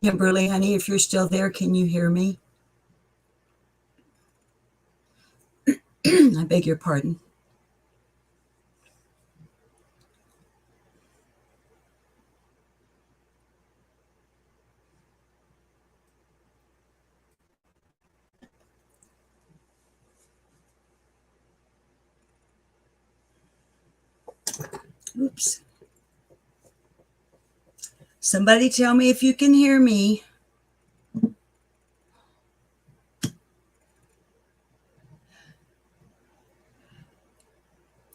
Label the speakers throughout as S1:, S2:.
S1: Kimberly, honey, if you're still there, can you hear me? I beg your pardon. Oops. Somebody tell me if you can hear me.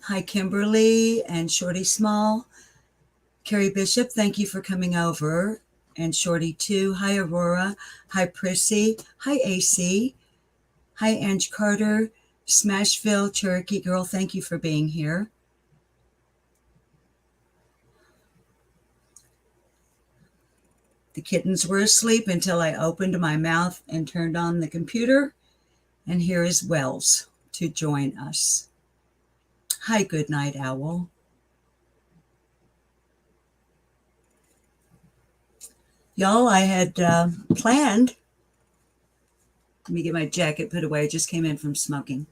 S1: Hi, Kimberly and Shorty Small. Carrie Bishop, thank you for coming over. And Shorty too. Hi, Aurora. Hi, Prissy. Hi, AC. Hi, Ange Carter. Smashville, Cherokee Girl, thank you for being here. The kittens were asleep until I opened my mouth and turned on the computer. And here is Wells to join us. Hi, good night, Owl. Y'all, I had planned, let me get my jacket put away. I just came in from smoking.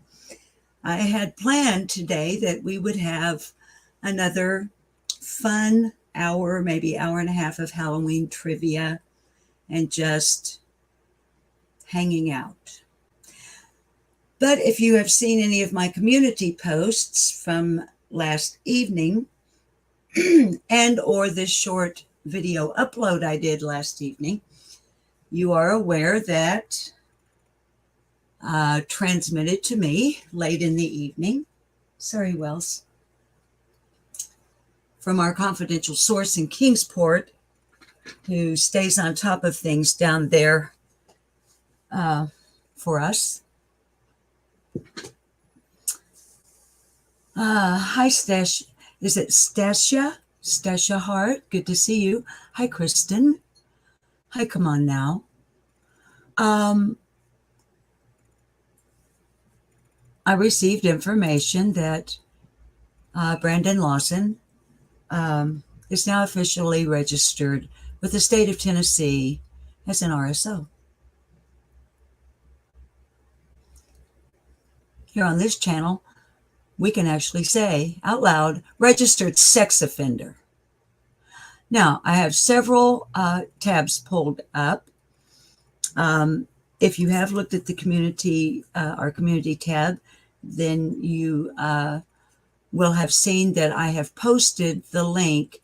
S1: I had planned today that we would have another fun hour, maybe hour and a half of Halloween trivia and just hanging out. But if you have seen any of my community posts from last evening and or this short video upload I did last evening, you are aware that transmitted to me late in the evening, sorry, Wells, from our confidential source in Kingsport, who stays on top of things down there for us. Hi, Stash. Is it Stasia? Stasia Hart, good to see you. Hi, Kristen. Hi, come on now. I received information that Brandon Lawson is now officially registered with the state of Tennessee as an RSO. Here on this channel, we can actually say out loud, registered sex offender. Now, I have several tabs pulled up. If you have looked at the community, our community tab, then you will have seen that I have posted the link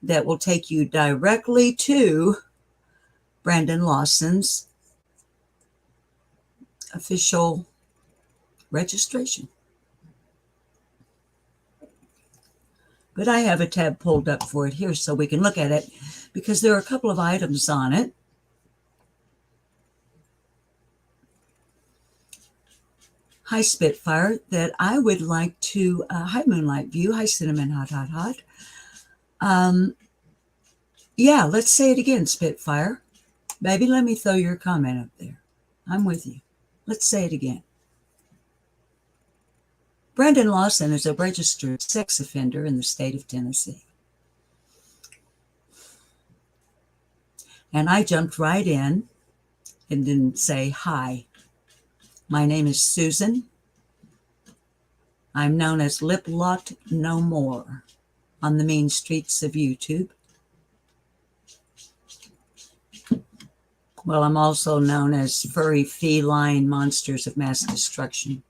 S1: that will take you directly to Brandon Lawson's official registration. But I have a tab pulled up for it here so we can look at it because there are a couple of items on it. Hi, Spitfire, that I would like to, hi, Moonlight View, hi, Cinnamon Hot, Hot, Hot. Yeah, let's say it again, Spitfire. Baby, let me throw your comment up there. I'm with you. Let's say it again. Brandon Lawson is a registered sex offender in the state of Tennessee. And I jumped right in and didn't say hi. My name is Susan. I'm known as Lip Lot No More on the mean streets of YouTube. Well, I'm also known as Furry Feline Monsters of Mass Destruction,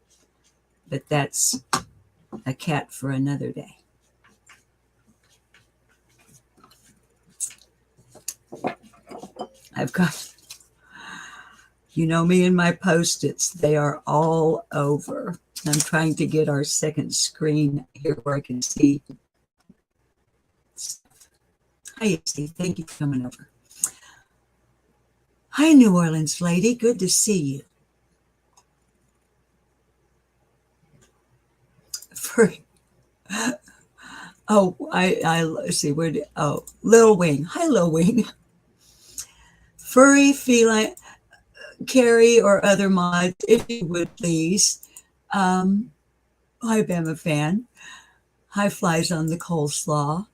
S1: but that's a cat for another day. I've got, you know me and my Post-its, they are all over. I'm trying to get our second screen here where I can see. Hi, Steve. Thank you for coming over. Hi, New Orleans lady. Good to see you. Let's see, where did, Lil Wing. Hi, Lil Wing. Furry feline, Carrie or other mods, if you would please. Hi, Bama fan. Hi, Flies on the Coleslaw.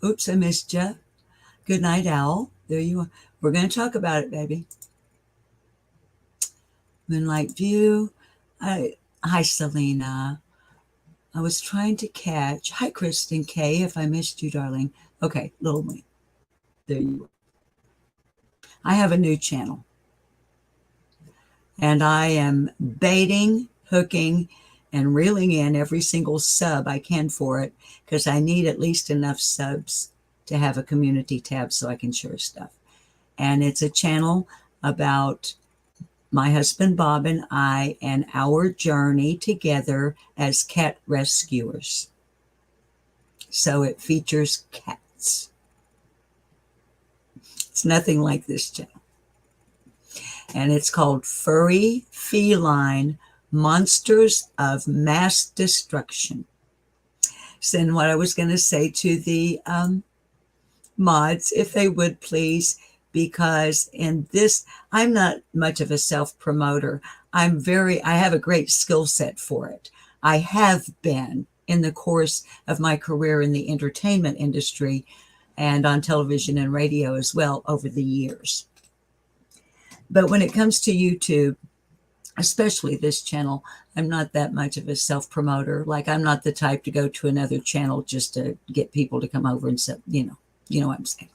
S1: Oops, I missed you. Good night, Owl. There you are. We're going to talk about it, baby. Moonlight View. Hi, Selena. I was trying to catch. Hi, Kristen K. If I missed you, darling. Okay, Little Wayne. There you are. I have a new channel, and I am baiting, hooking, and reeling in every single sub I can for it because I need at least enough subs to have a community tab so I can share stuff. And it's a channel about my husband Bob and I and our journey together as cat rescuers. So it features cats. It's nothing like this channel. And it's called Furry Feline Monsters of Mass Destruction. So then what I was going to say to the mods, if they would please, because in this, I'm not much of a self-promoter. I have a great skill set for it. I have been in the course of my career in the entertainment industry and on television and radio as well over the years. But when it comes to YouTube, especially this channel, I'm not that much of a self-promoter. Like, I'm not the type to go to another channel just to get people to come over and say, you know what I'm saying.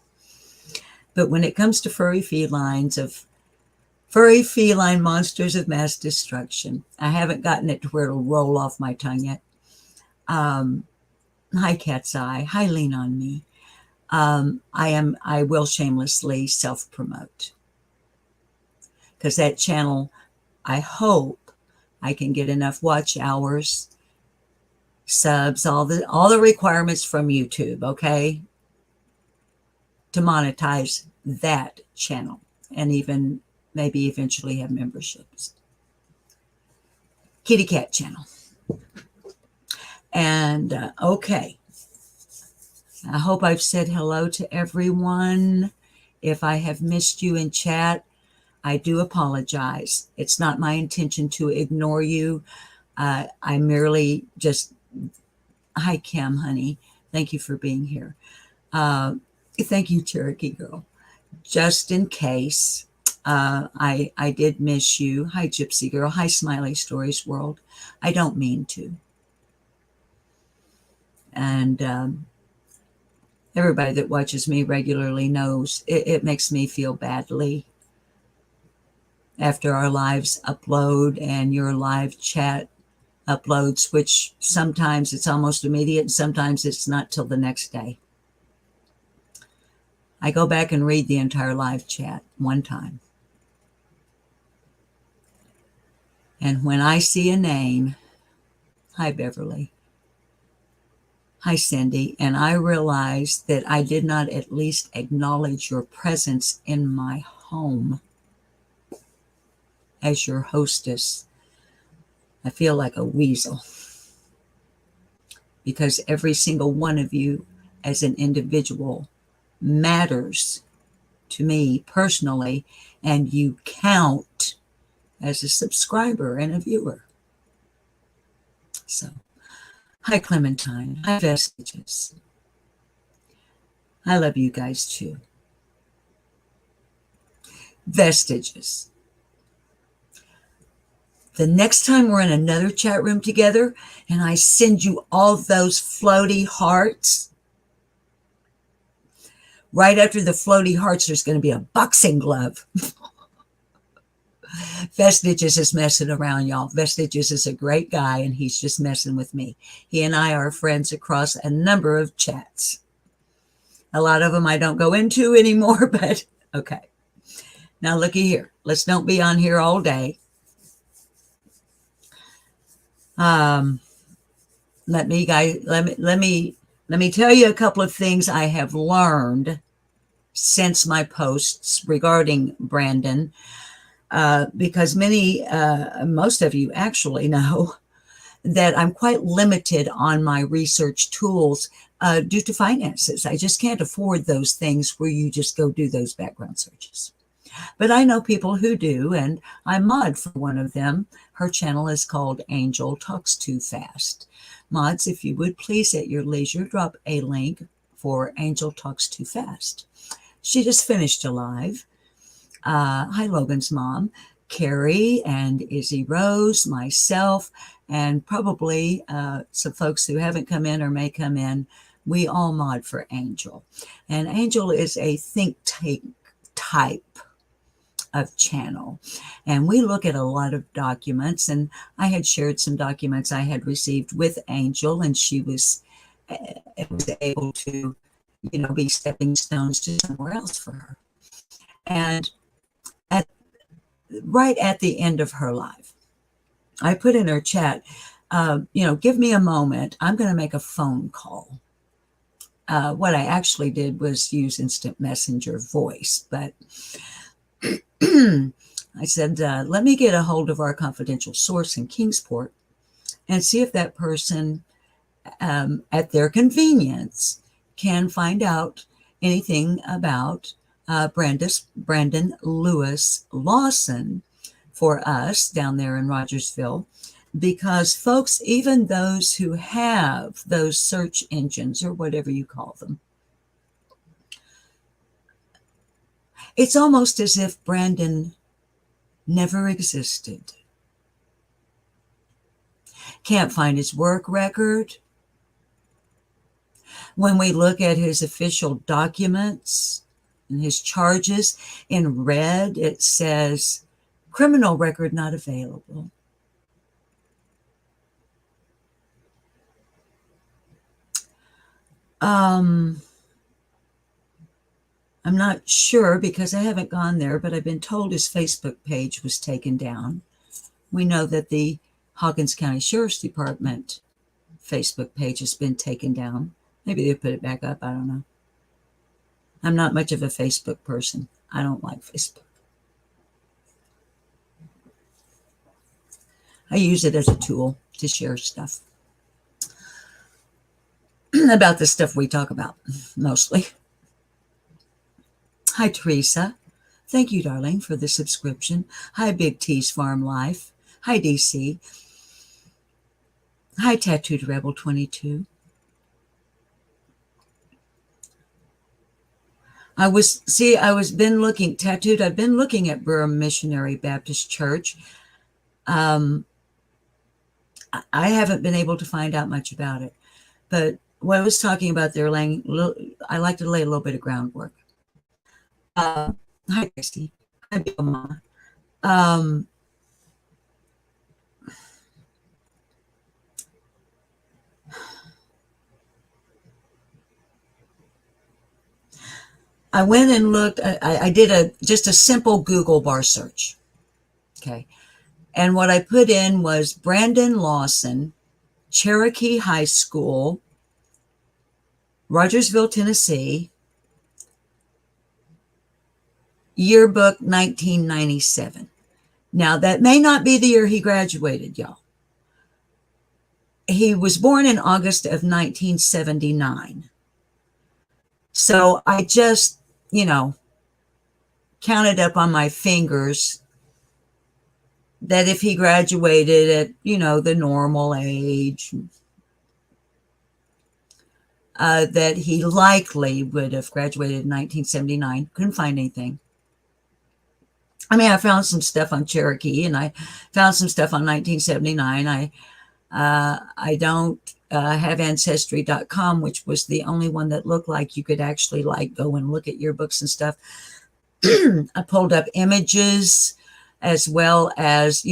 S1: But when it comes to furry feline monsters of mass destruction, I haven't gotten it to where it'll roll off my tongue yet. Hi, Cat's Eye. Hi, Lean on Me. I will shamelessly self-promote because that channel, I hope I can get enough watch hours, subs, all the requirements from YouTube, okay, to monetize that channel and even maybe eventually have memberships. Kitty Cat channel. And okay, I hope I've said hello to everyone. If I have missed you in chat, I do apologize. It's not my intention to ignore you. I merely just, hi, Kim, honey. Thank you for being here. Thank you, Cherokee Girl. Just in case I did miss you. Hi, Gypsy Girl. Hi, Smiley Stories World. I don't mean to. And everybody that watches me regularly knows it makes me feel badly after our lives upload and your live chat uploads, which sometimes it's almost immediate and sometimes it's not till the next day. I go back and read the entire live chat one time. And when I see a name, hi, Beverly. Hi, Cindy. And I realize that I did not at least acknowledge your presence in my home as your hostess, I feel like a weasel. Because every single one of you as an individual matters to me personally, and you count as a subscriber and a viewer. So, hi, Clementine. Hi, Vestiges. I love you guys too. Vestiges. The next time we're in another chat room together and I send you all those floaty hearts, right after the floaty hearts, there's going to be a boxing glove. Vestiges is messing around, y'all. Vestiges is a great guy, and he's just messing with me. He and I are friends across a number of chats. A lot of them I don't go into anymore, but okay. Now, looky here. Let's don't be on here all day. Let me tell you a couple of things I have learned since my posts regarding Brandon, because most of you actually know that I'm quite limited on my research tools due to finances. I just can't afford those things where you just go do those background searches. But I know people who do, and I mod for one of them. Her channel is called Angel Talks Too Fast. Mods, if you would please at your leisure drop a link for Angel Talks Too Fast. She just finished a live. Hi, Logan's mom, Carrie and Izzy Rose, myself, and probably some folks who haven't come in or may come in. We all mod for Angel. And Angel is a think tank type of channel. And we look at a lot of documents, and I had shared some documents I had received with Angel, and she was able to, be stepping stones to somewhere else for her. And right at the end of her life, I put in her chat, give me a moment. I'm going to make a phone call. What I actually did was use instant messenger voice, but I said, let me get a hold of our confidential source in Kingsport and see if that person, at their convenience, can find out anything about Brandon Lewis Lawson for us down there in Rogersville, because folks, even those who have those search engines or whatever you call them, it's almost as if Brandon never existed. Can't find his work record. When we look at his official documents and his charges, in red it says criminal record not available. I'm not sure because I haven't gone there, but I've been told his Facebook page was taken down. We know that the Hawkins County Sheriff's Department Facebook page has been taken down. Maybe they put it back up. I don't know. I'm not much of a Facebook person. I don't like Facebook. I use it as a tool to share stuff about the stuff we talk about, mostly. Hi, Teresa. Thank you, darling, for the subscription. Hi, Big T's Farm Life. Hi, DC. Hi, Tattooed Rebel 22. I've been looking at Burham Missionary Baptist Church. I haven't been able to find out much about it, but what I was talking about there, I like to lay a little bit of groundwork. Hi, Christy. Hi, Bill Mama. I went and looked. I did just a simple Google bar search. Okay. And what I put in was Brandon Lawson, Cherokee High School, Rogersville, Tennessee, yearbook 1997. Now, that may not be the year he graduated, y'all. He was born in August of 1979. So I just, counted up on my fingers that if he graduated at, the normal age, that he likely would have graduated in 1979. Couldn't find anything. I mean, I found some stuff on Cherokee and I found some stuff on 1979. I don't have Ancestry.com, which was the only one that looked like you could actually go and look at yearbooks and stuff. I pulled up images as well as,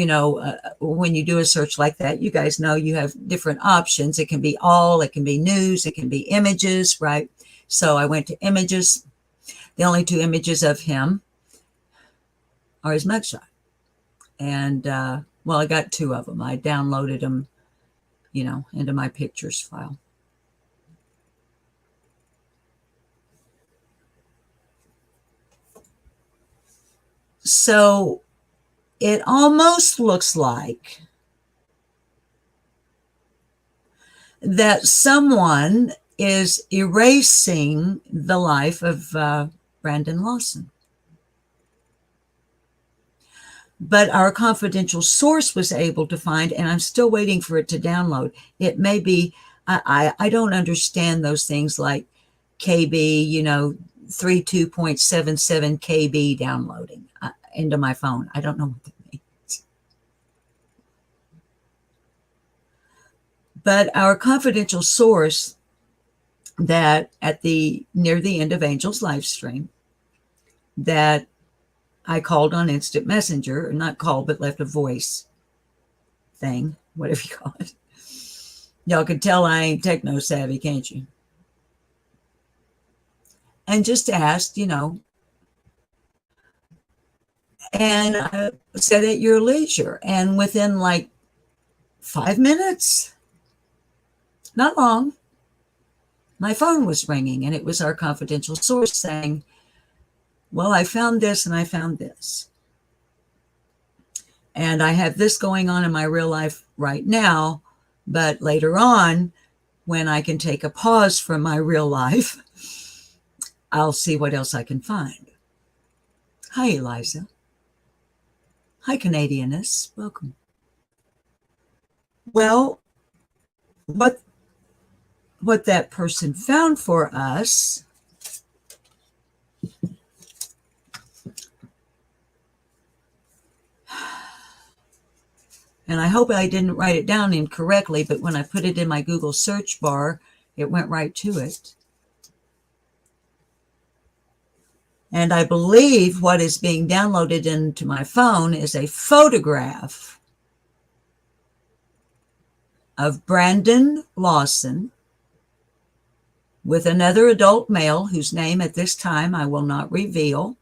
S1: when you do a search like that, you guys know you have different options. It can be it can be news, it can be images, right? So I went to images. The only two images of him are his mugshot. And, I got two of them. I downloaded them, into my pictures file. So it almost looks like that someone is erasing the life of Brandon Lawson. But our confidential source was able to find, and I'm still waiting for it to download. It may be, I don't understand those things like KB, 32.77 KB downloading into my phone. I don't know what that means. But our confidential source that near the end of Angel's live stream that I called on Instant Messenger, or not called, but left a voice thing, whatever you call it. Y'all can tell I ain't techno savvy, can't you? And just asked, and I said at your leisure. And within like 5 minutes, not long, my phone was ringing, and it was our confidential source saying, well, I found this and I found this. And I have this going on in my real life right now, but later on, when I can take a pause from my real life, I'll see what else I can find. Hi, Eliza. Hi, Canadianess. Welcome. Well, what that person found for us and I hope I didn't write it down incorrectly, but when I put it in my Google search bar, it went right to it. And I believe what is being downloaded into my phone is a photograph of Brandon Lawson with another adult male whose name at this time I will not reveal.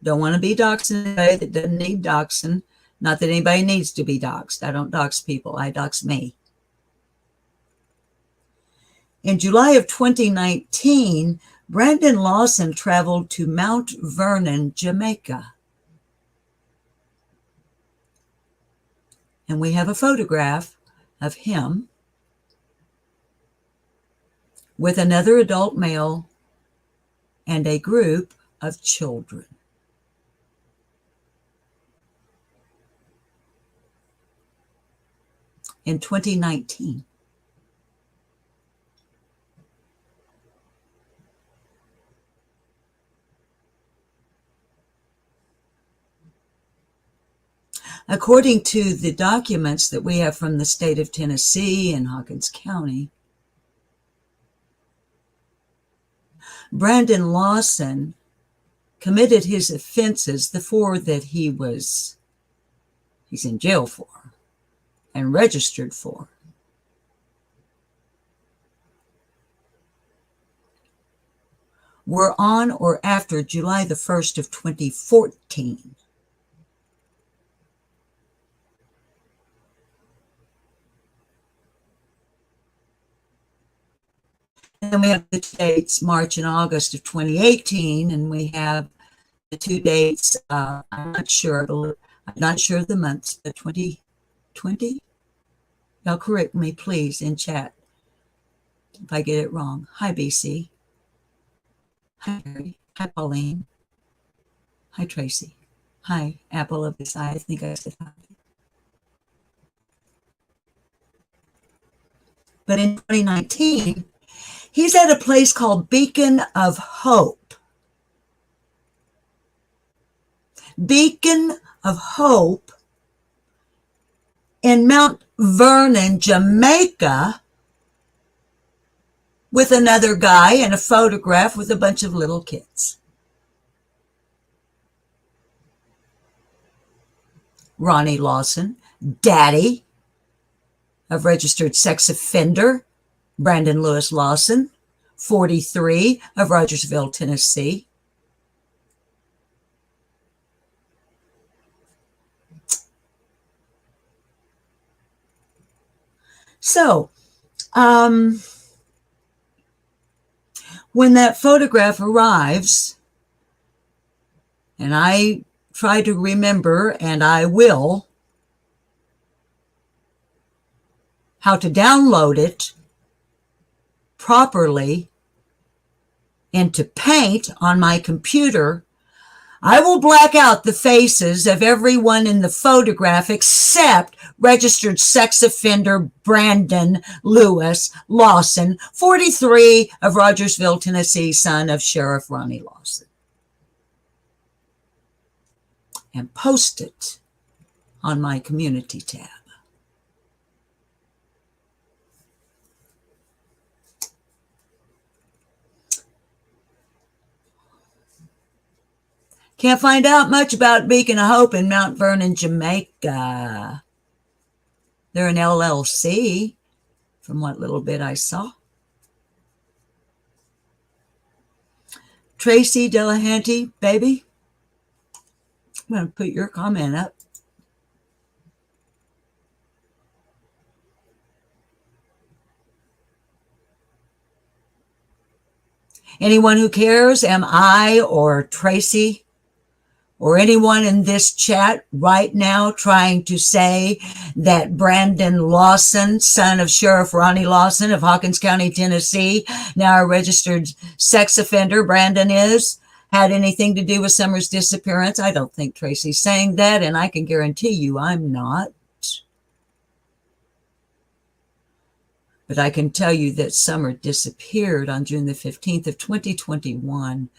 S1: Don't want to be doxing anybody that doesn't need doxing. Not that anybody needs to be doxed. I don't dox people. I dox me. In July of 2019, Brandon Lawson traveled to Mount Vernon, Jamaica. And we have a photograph of him with another adult male and a group of children. In 2019. According to the documents that we have from the state of Tennessee and Hawkins County, Brandon Lawson committed his offenses, the 4 that he's in jail for and registered for. Were on or after July the 1st of 2014. And then we have the dates, March and August of 2018, and we have the 2 dates, I'm not sure of the months, but 2020? Y'all correct me, please, in chat if I get it wrong. Hi, BC. Hi, Mary. Hi, Pauline. Hi, Tracy. Hi, Apple of this eye. I think I said hi. But in 2019, he's at a place called Beacon of Hope. Beacon of Hope in Mount Vernon, Jamaica, with another guy and a photograph with a bunch of little kids. Ronnie Lawson, daddy of registered sex offender Brandon Lewis Lawson, 43, of Rogersville, Tennessee. So, when that photograph arrives, and I try to remember, and I will, how to download it properly into Paint on my computer, I will black out the faces of everyone in the photograph except registered sex offender Brandon Lewis Lawson, 43, of Rogersville, Tennessee, son of Sheriff Ronnie Lawson. And post it on my community tab. Can't find out much about Beacon of Hope in Mount Vernon, Jamaica. They're an LLC, from what little bit I saw. Tracy Delahanty, baby, I'm going to put your comment up. Anyone who cares, am I or Tracy or anyone in this chat right now trying to say that Brandon Lawson, son of Sheriff Ronnie Lawson of Hawkins County, Tennessee, now a registered sex offender, Brandon is, had anything to do with Summer's disappearance? I don't think Tracy's saying that, and I can guarantee you I'm not. But I can tell you that Summer disappeared on June the 15th of 2021.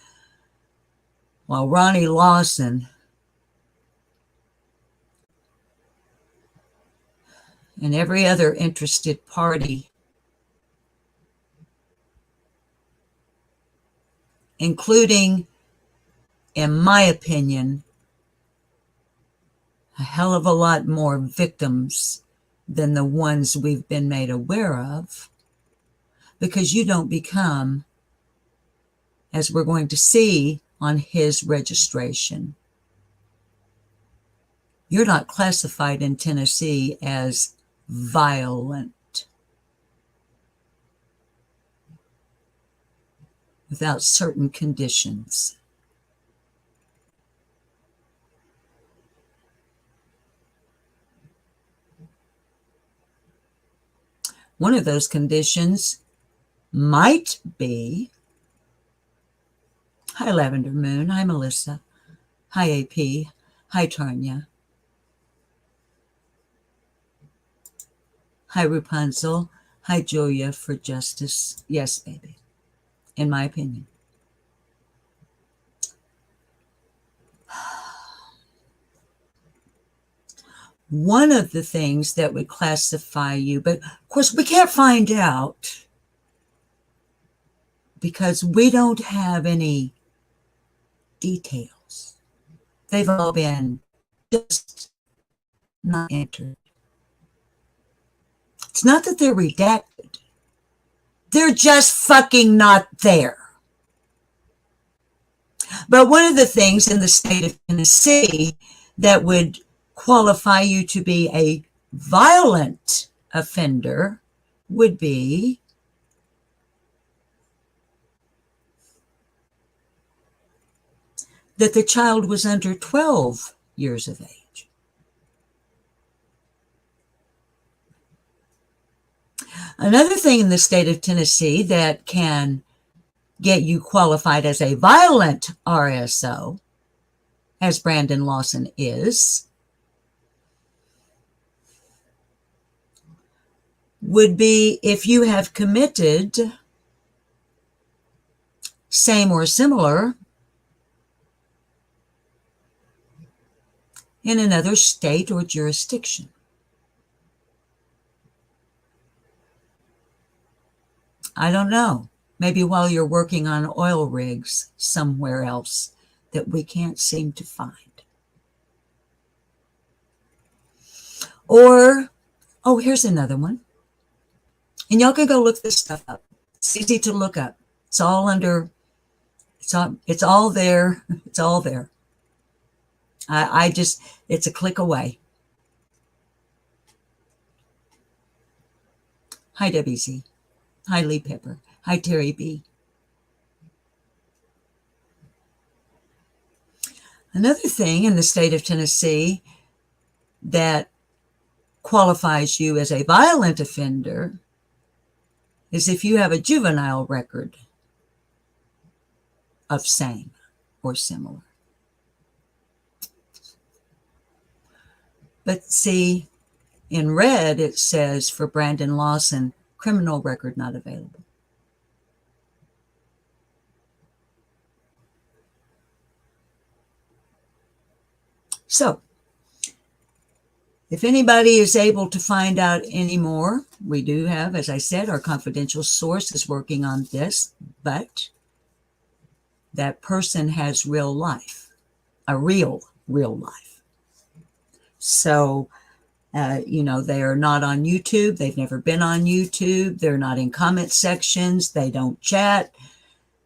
S1: While Ronnie Lawson and every other interested party, including, in my opinion, a hell of a lot more victims than the ones we've been made aware of, because you don't become, as we're going to see on his registration, you're not classified in Tennessee as violent without certain conditions. One of those conditions might be, hi Lavender Moon, hi Melissa, hi AP, hi Tanya, hi Rapunzel, hi Julia for justice. Yes, baby, in my opinion. One of the things that would classify you, but of course we can't find out because we don't have any details. They've all been just not entered. It's not that they're redacted. They're just fucking not there. But one of the things in the state of Tennessee that would qualify you to be a violent offender would be that the child was under 12 years of age. Another thing in the state of Tennessee that can get you qualified as a violent RSO, as Brandon Lawson is, would be if you have committed same or similar in another state or jurisdiction. I don't know. Maybe while you're working on oil rigs somewhere else that we can't seem to find. Or, oh, here's another one. And y'all can go look this stuff up. It's easy to look up. It's all under, it's all there. It's all there. I just, it's a click away. Hi, Debbie Z. Hi, Lee Pepper. Hi, Terry B. Another thing in the state of Tennessee that qualifies you as a violent offender is if you have a juvenile record of same or similar. But see, in red, it says for Brandon Lawson, criminal record not available. So, if anybody is able to find out any more, we do have, as I said, our confidential source is working on this, but that person has real life, a real life. So, they are not on YouTube. They've never been on YouTube. They're not in comment sections. They don't chat.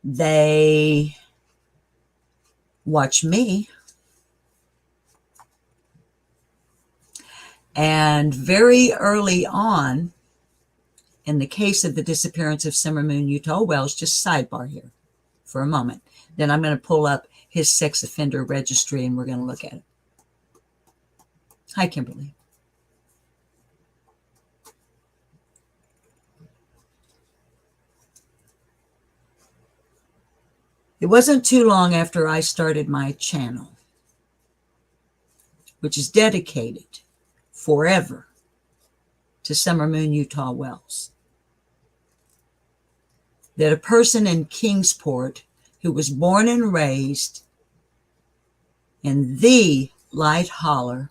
S1: They watch me. And very early on, in the case of the disappearance of Summer Moon Utah Wells, just sidebar here for a moment. Then I'm going to pull up his sex offender registry and we're going to look at it. Hi, Kimberly. It wasn't too long after I started my channel, which is dedicated forever to Summer Moon Utah Wells, that a person in Kingsport who was born and raised in the Light Holler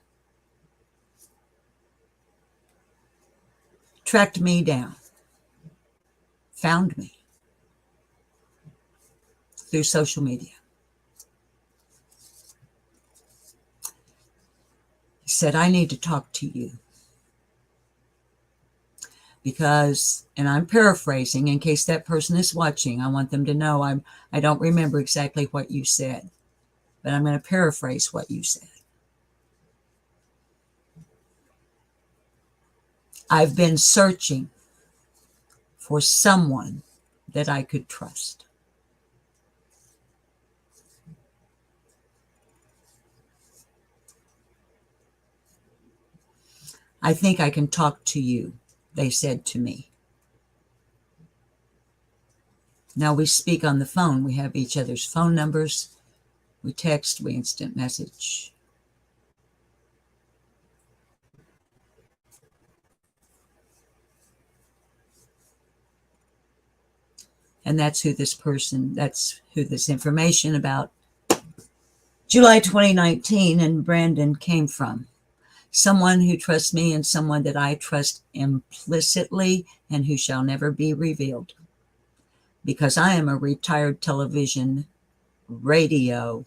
S1: tracked me down, found me through social media. He said, I need to talk to you. Because, and I'm paraphrasing in case that person is watching, I want them to know I don't remember exactly what you said, but I'm going to paraphrase what you said. I've been searching for someone that I could trust. I think I can talk to you, they said to me. Now we speak on the phone. We have each other's phone numbers. We text, we instant message. And that's who this information about July 2019 and Brandon came from. Someone who trusts me and someone that I trust implicitly and who shall never be revealed. Because I am a retired television, radio,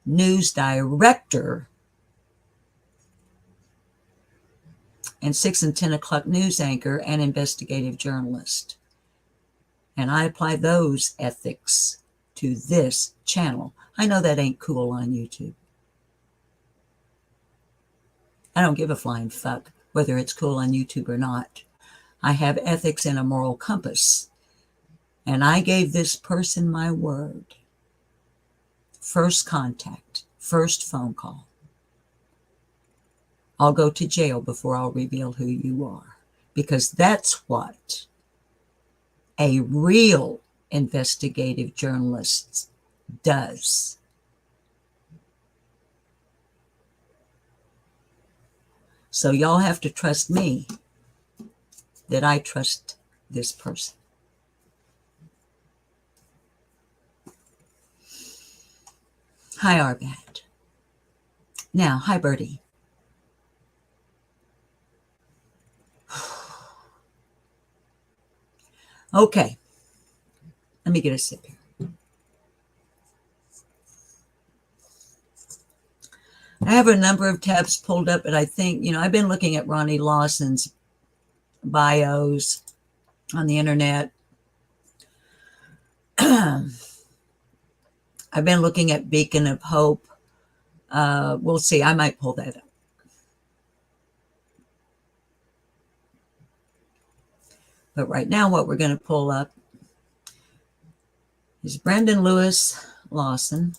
S1: news director, and 6 and 10 o'clock news anchor and investigative journalist. And I apply those ethics to this channel. I know that ain't cool on YouTube. I don't give a flying fuck whether it's cool on YouTube or not. I have ethics and a moral compass. And I gave this person my word. First contact, first phone call. I'll go to jail before I'll reveal who you are. Because that's what a real investigative journalist does. So y'all have to trust me that I trust this person. Hi, Arbat. Now, hi, Birdie. Okay. Let me get a sip here. I have a number of tabs pulled up, but I think, I've been looking at Ronnie Lawson's bios on the internet. I've been looking at Beacon of Hope. We'll see. I might pull that up. But right now, what we're going to pull up is Brandon Lewis Lawson.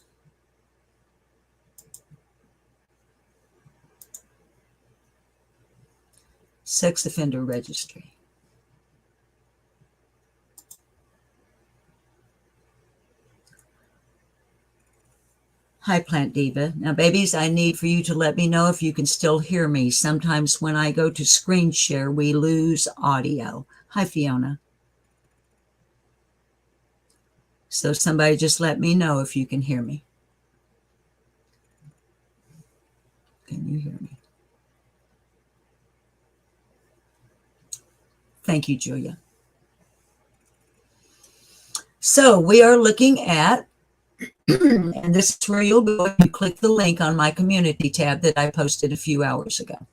S1: Sex offender registry. Hi, Plant Diva. Now, babies, I need for you to let me know if you can still hear me. Sometimes when I go to screen share, we lose audio. Hi, Fiona. So somebody just let me know if you can hear me. Can you hear me? Thank you, Julia. So we are looking at, and this is where you'll go if you click the link on my community tab that I posted a few hours ago.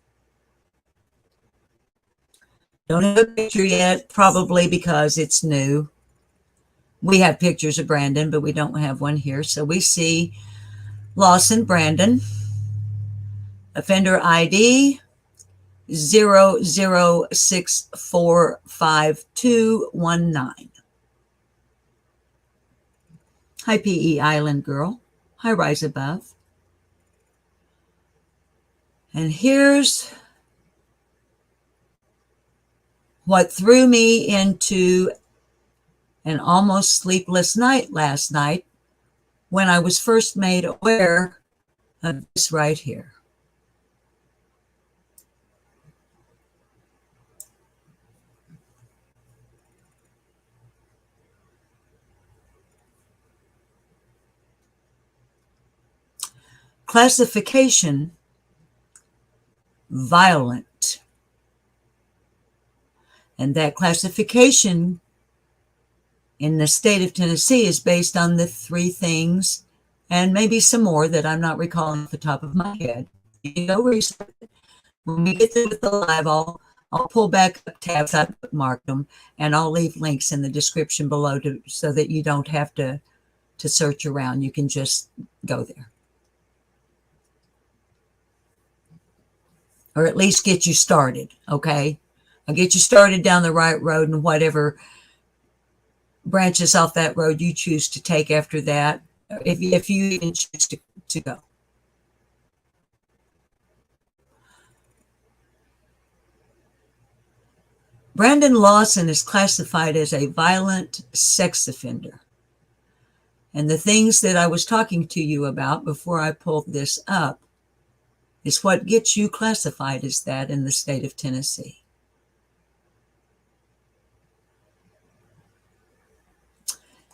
S1: Don't have a picture yet, probably because it's new. We have pictures of Brandon, but we don't have one here. So we see Lawson Brandon, offender ID 00645219. Hi, PE Island Girl. Hi, Rise Above. And here's what threw me into an almost sleepless night last night when I was first made aware of this right here. Classification, violent. And that classification in the state of Tennessee is based on the three things, and maybe some more that I'm not recalling off the top of my head. You know, when we get through with the live, I'll pull back up tabs, I've bookmarked them, and I'll leave links in the description below so that you don't have to search around. You can just go there. Or at least get you started, okay? I'll get you started down the right road, and whatever branches off that road you choose to take after that, if you even choose to go. Brandon Lawson is classified as a violent sex offender. And the things that I was talking to you about before I pulled this up is what gets you classified as that in the state of Tennessee.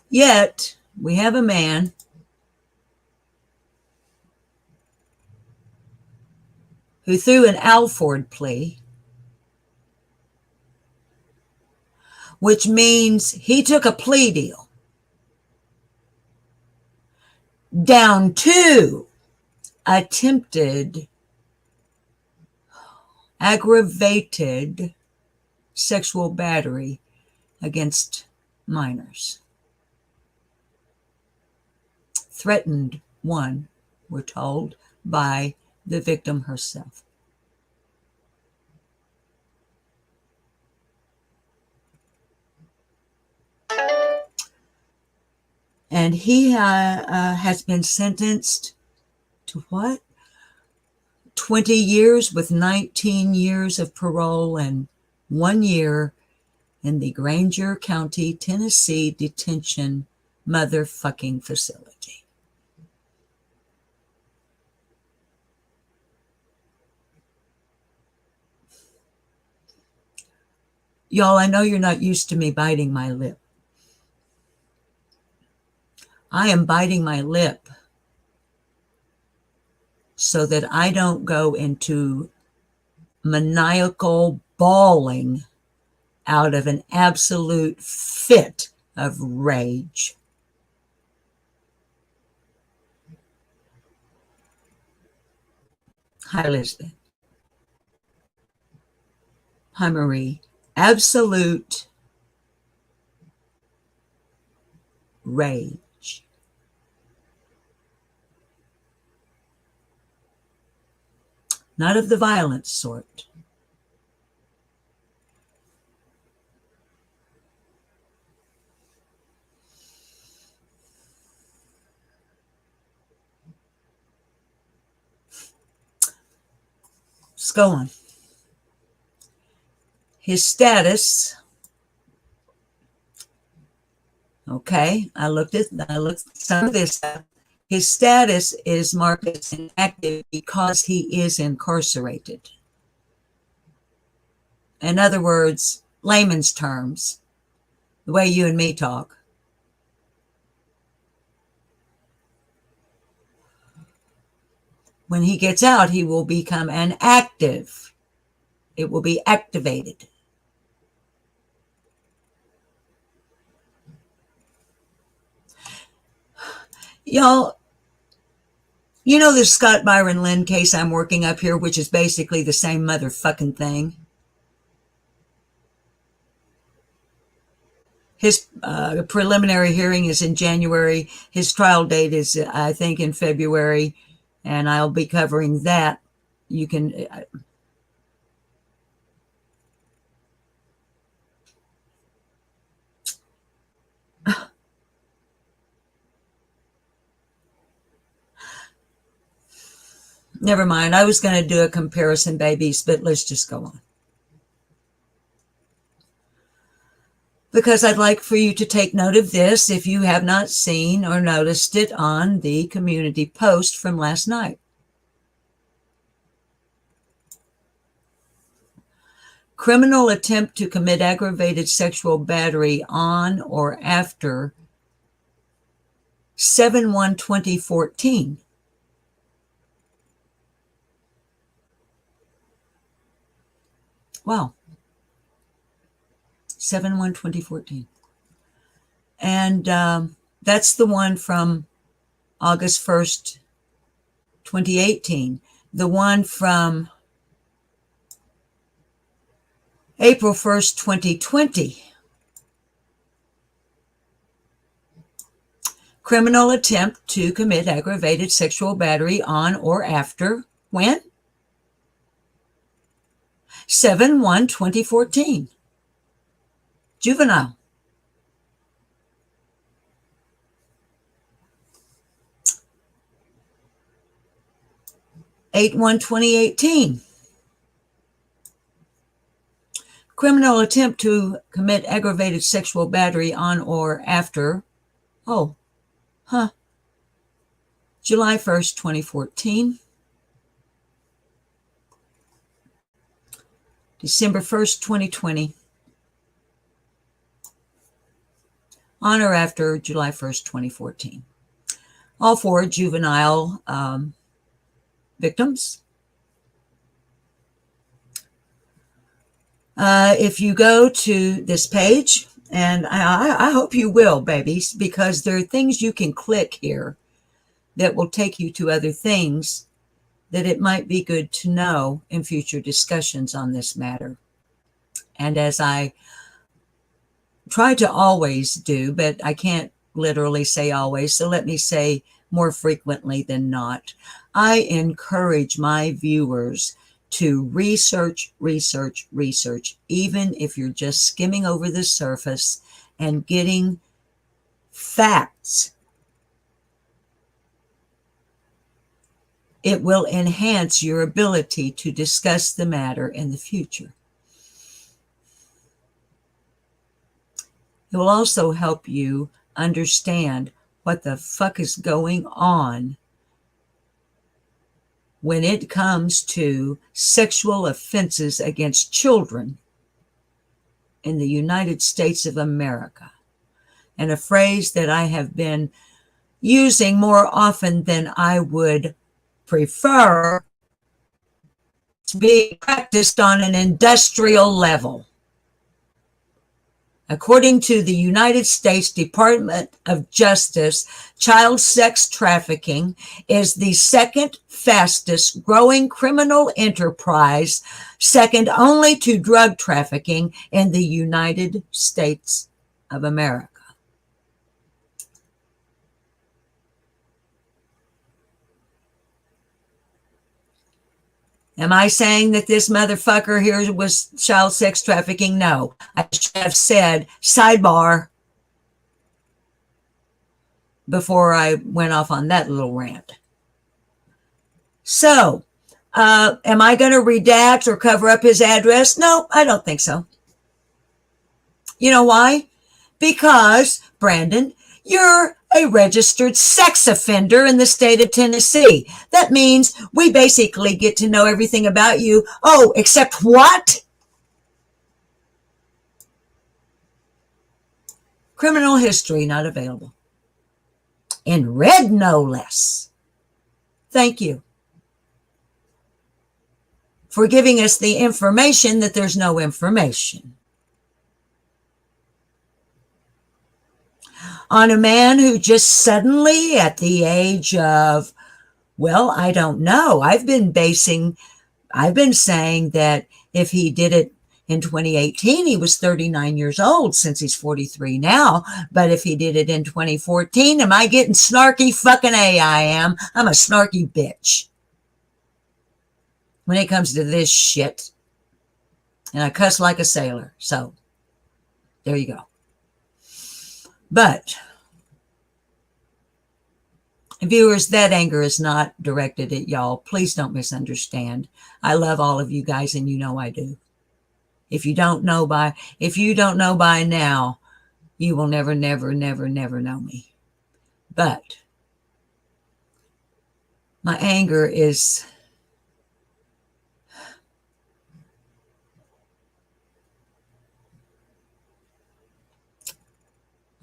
S1: Yet, we have a man who threw an Alford plea, which means he took a plea deal down to attempted aggravated sexual battery against minors. Threatened one, we're told, by the victim herself. And he has been sentenced to what? 20 years with 19 years of parole and 1 year in the Granger County, Tennessee detention motherfucking facility. Y'all, I know you're not used to me biting my lip. I am biting my lip so that I don't go into maniacal bawling out of an absolute fit of rage. Hi, Elizabeth. Hi, Marie. Absolute rage. Not of the violent sort. Let's go on. His status. Okay, I looked some of this up. His status is marked as inactive because he is incarcerated. In other words, layman's terms, the way you and me talk. When he gets out, he will become an active. It will be activated. Y'all, you know the Scott Byron Lynn case I'm working up here, which is basically the same motherfucking thing? His preliminary hearing is in January. His trial date is, I think, in February, and I'll be covering that. You can... Never mind. I was going to do a comparison, babies, but let's just go on. Because I'd like for you to take note of this if you have not seen or noticed it on the community post from last night. Criminal attempt to commit aggravated sexual battery on or after 7/1/2014. Wow. 7/1/2014. And that's the one from August 1st, 2018. The one from April 1st, 2020. Criminal attempt to commit aggravated sexual battery on or after, when? 7/1/2014. Juvenile. Eight 1/2018. Criminal attempt to commit aggravated sexual battery on or after, July 1st, 2014. December 1st, 2020. On or after July 1st, 2014. All four juvenile victims. If you go to this page, and I hope you will, babies, because there are things you can click here that will take you to other things that it might be good to know in future discussions on this matter. And as I try to always do, but I can't literally say always, so let me say more frequently than not, I encourage my viewers to research, even if you're just skimming over the surface and getting facts. It will enhance your ability to discuss the matter in the future. It will also help you understand what the fuck is going on when it comes to sexual offenses against children in the United States of America. And a phrase that I have been using more often than I would prefer to be practiced on an industrial level. According to the United States Department of Justice, child sex trafficking is the second fastest growing criminal enterprise, second only to drug trafficking in the United States of America. Am I saying that this motherfucker here was child sex trafficking? No. I should have said sidebar before I went off on that little rant. So, am I going to redact or cover up his address? No, I don't think so. You know why? Because, Brandon, you're a registered sex offender in the state of Tennessee. That means we basically get to know everything about you. Oh, except what? Criminal history not available. In red, no less. Thank you for giving us the information that there's no information. On a man who just suddenly, at the age of, well, I don't know. I've been saying that if he did it in 2018, he was 39 years old, since he's 43 now. But if he did it in 2014, am I getting snarky? Fucking A, I am. I'm a snarky bitch when it comes to this shit. And I cuss like a sailor. So there you go. But viewers, that anger is not directed at y'all. Please don't misunderstand. I love all of you guys, and you know I do. If you don't know by now, you will never know me. But my anger is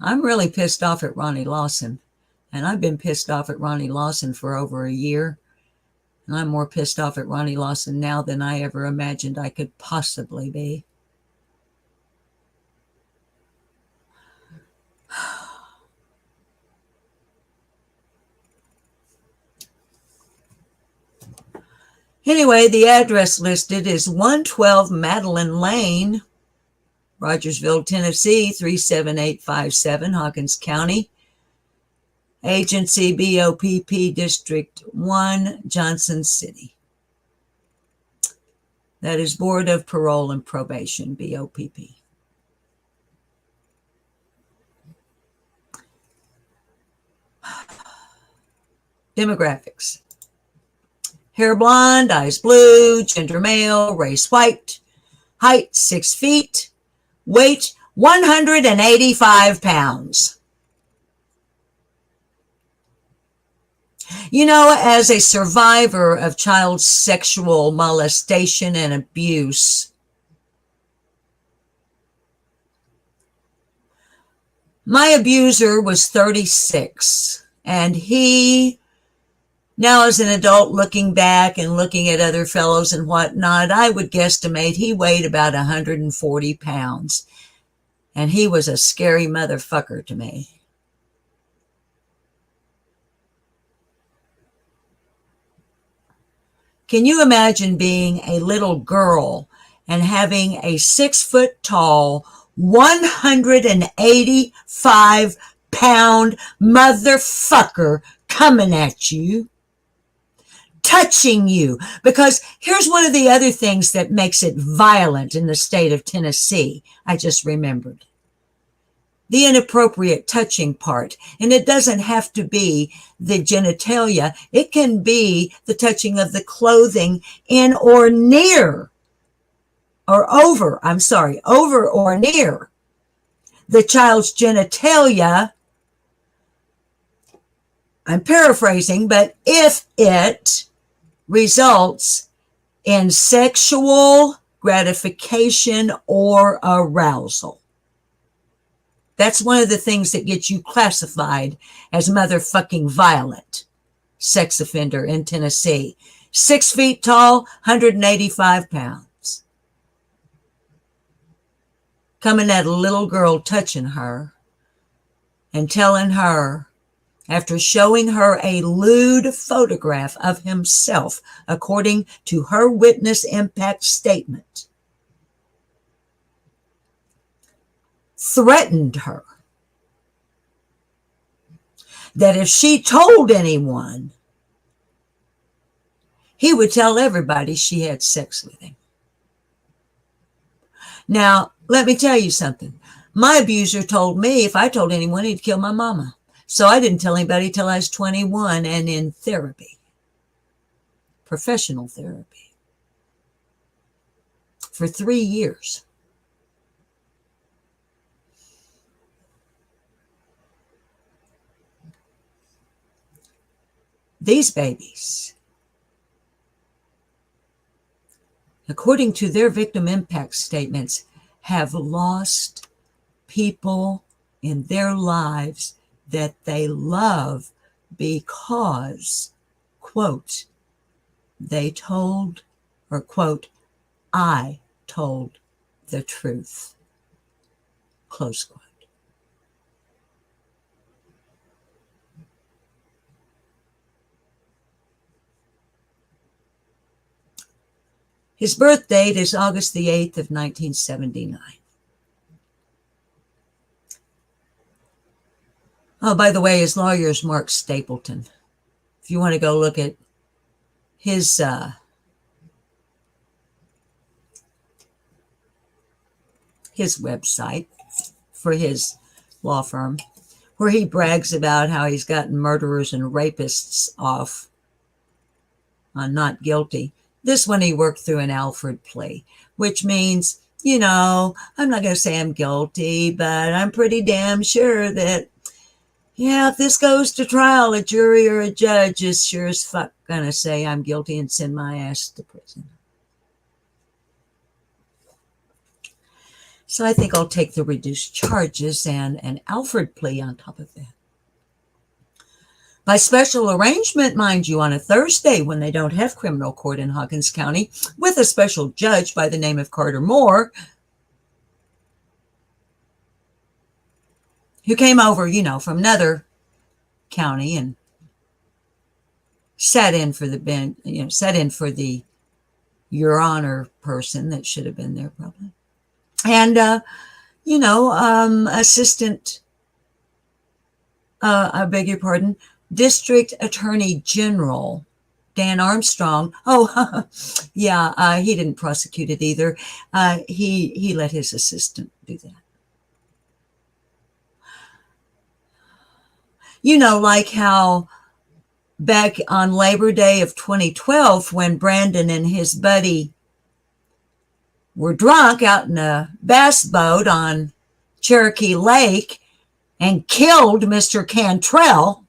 S1: I'm really pissed off at Ronnie Lawson. And I've been pissed off at Ronnie Lawson for over a year. And I'm more pissed off at Ronnie Lawson now than I ever imagined I could possibly be. Anyway, the address listed is 112 Madeline Lane, Rogersville, Tennessee, 37857, Hawkins County. Agency BOPP District 1, Johnson City. That is Board of Parole and Probation, BOPP. Demographics. Hair blonde, eyes blue, gender male, race white, height 6 feet, weight 185 pounds. You know, as a survivor of child sexual molestation and abuse, my abuser was 36, and he, now as an adult looking back and looking at other fellows and whatnot, I would guesstimate he weighed about 140 pounds, and he was a scary motherfucker to me. Can you imagine being a little girl and having a 6 foot tall, 185 pound motherfucker coming at you, touching you? Because here's one of the other things that makes it violent in the state of Tennessee. I just remembered. The inappropriate touching part. And it doesn't have to be the genitalia. It can be the touching of the clothing in or near, or over or near the child's genitalia. I'm paraphrasing, but if it results in sexual gratification or arousal. That's one of the things that gets you classified as motherfucking violent sex offender in Tennessee. 6 feet tall, 185 pounds. Coming at a little girl, touching her, and telling her, after showing her a lewd photograph of himself, according to her witness impact statement, threatened her that if she told anyone, he would tell everybody she had sex with him. Now, let me tell you something. My abuser told me if I told anyone, he'd kill my mama. So I didn't tell anybody till I was 21 and in therapy, professional therapy, for 3 years. These babies, according to their victim impact statements, have lost people in their lives that they love because, quote, they told, or quote, I told the truth, close quote. His birth date is August the 8th of 1979. Oh, by the way, his lawyer is Mark Stapleton. If you want to go look at his website for his law firm, where he brags about how he's gotten murderers and rapists off on not guilty. This one he worked through an Alford plea, which means, I'm not going to say I'm guilty, but I'm pretty damn sure that, if this goes to trial, a jury or a judge is sure as fuck going to say I'm guilty and send my ass to prison. So I think I'll take the reduced charges and an Alford plea on top of that. By special arrangement, mind you, on a Thursday when they don't have criminal court in Hawkins County, with a special judge by the name of Carter Moore, who came over, from another county and sat in for the Your Honor person that should have been there probably. And, District Attorney General Dan Armstrong. He didn't prosecute it either. He let his assistant do that. Like how back on Labor Day of 2012, when Brandon and his buddy were drunk out in a bass boat on Cherokee Lake and killed Mr. Cantrell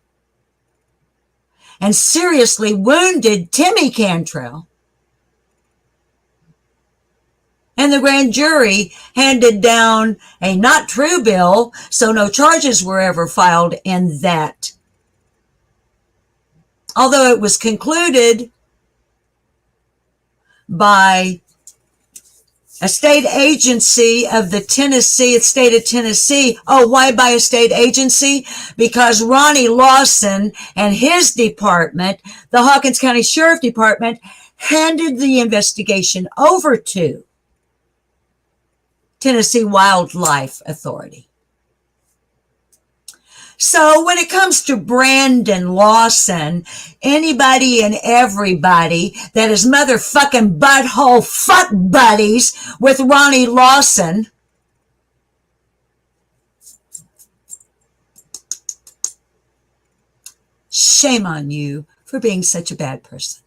S1: and seriously wounded Timmy Cantrell. And the grand jury handed down a not true bill, so no charges were ever filed in that. Although it was concluded by a state agency of the state of Tennessee. Oh, why by a state agency? Because Ronnie Lawson and his department, the Hawkins County Sheriff Department, handed the investigation over to Tennessee Wildlife Authority. So when it comes to Brandon Lawson, anybody and everybody that is motherfucking butthole fuck buddies with Ronnie Lawson, shame on you for being such a bad person.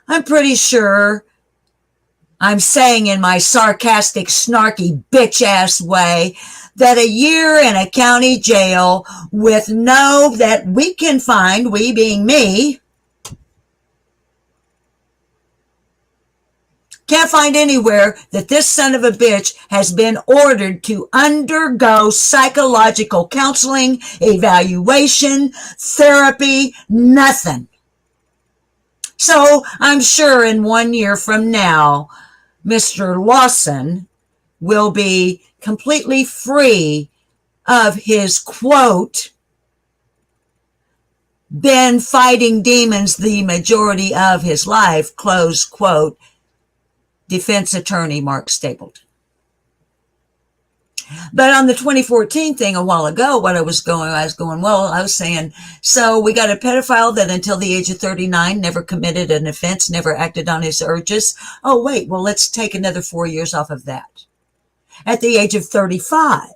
S1: I'm pretty sure I'm saying in my sarcastic, snarky, bitch-ass way that a year in a county jail with that we can find, we being me, can't find anywhere that this son of a bitch has been ordered to undergo psychological counseling, evaluation, therapy, nothing. So I'm sure in 1 year from now, Mr. Lawson will be completely free of his, quote, been fighting demons the majority of his life, close quote, defense attorney Mark Stapleton. But on the 2014 thing a while ago, I was saying, so we got a pedophile that until the age of 39 never committed an offense, never acted on his urges. Oh, wait, well, let's take another 4 years off of that. At the age of 35,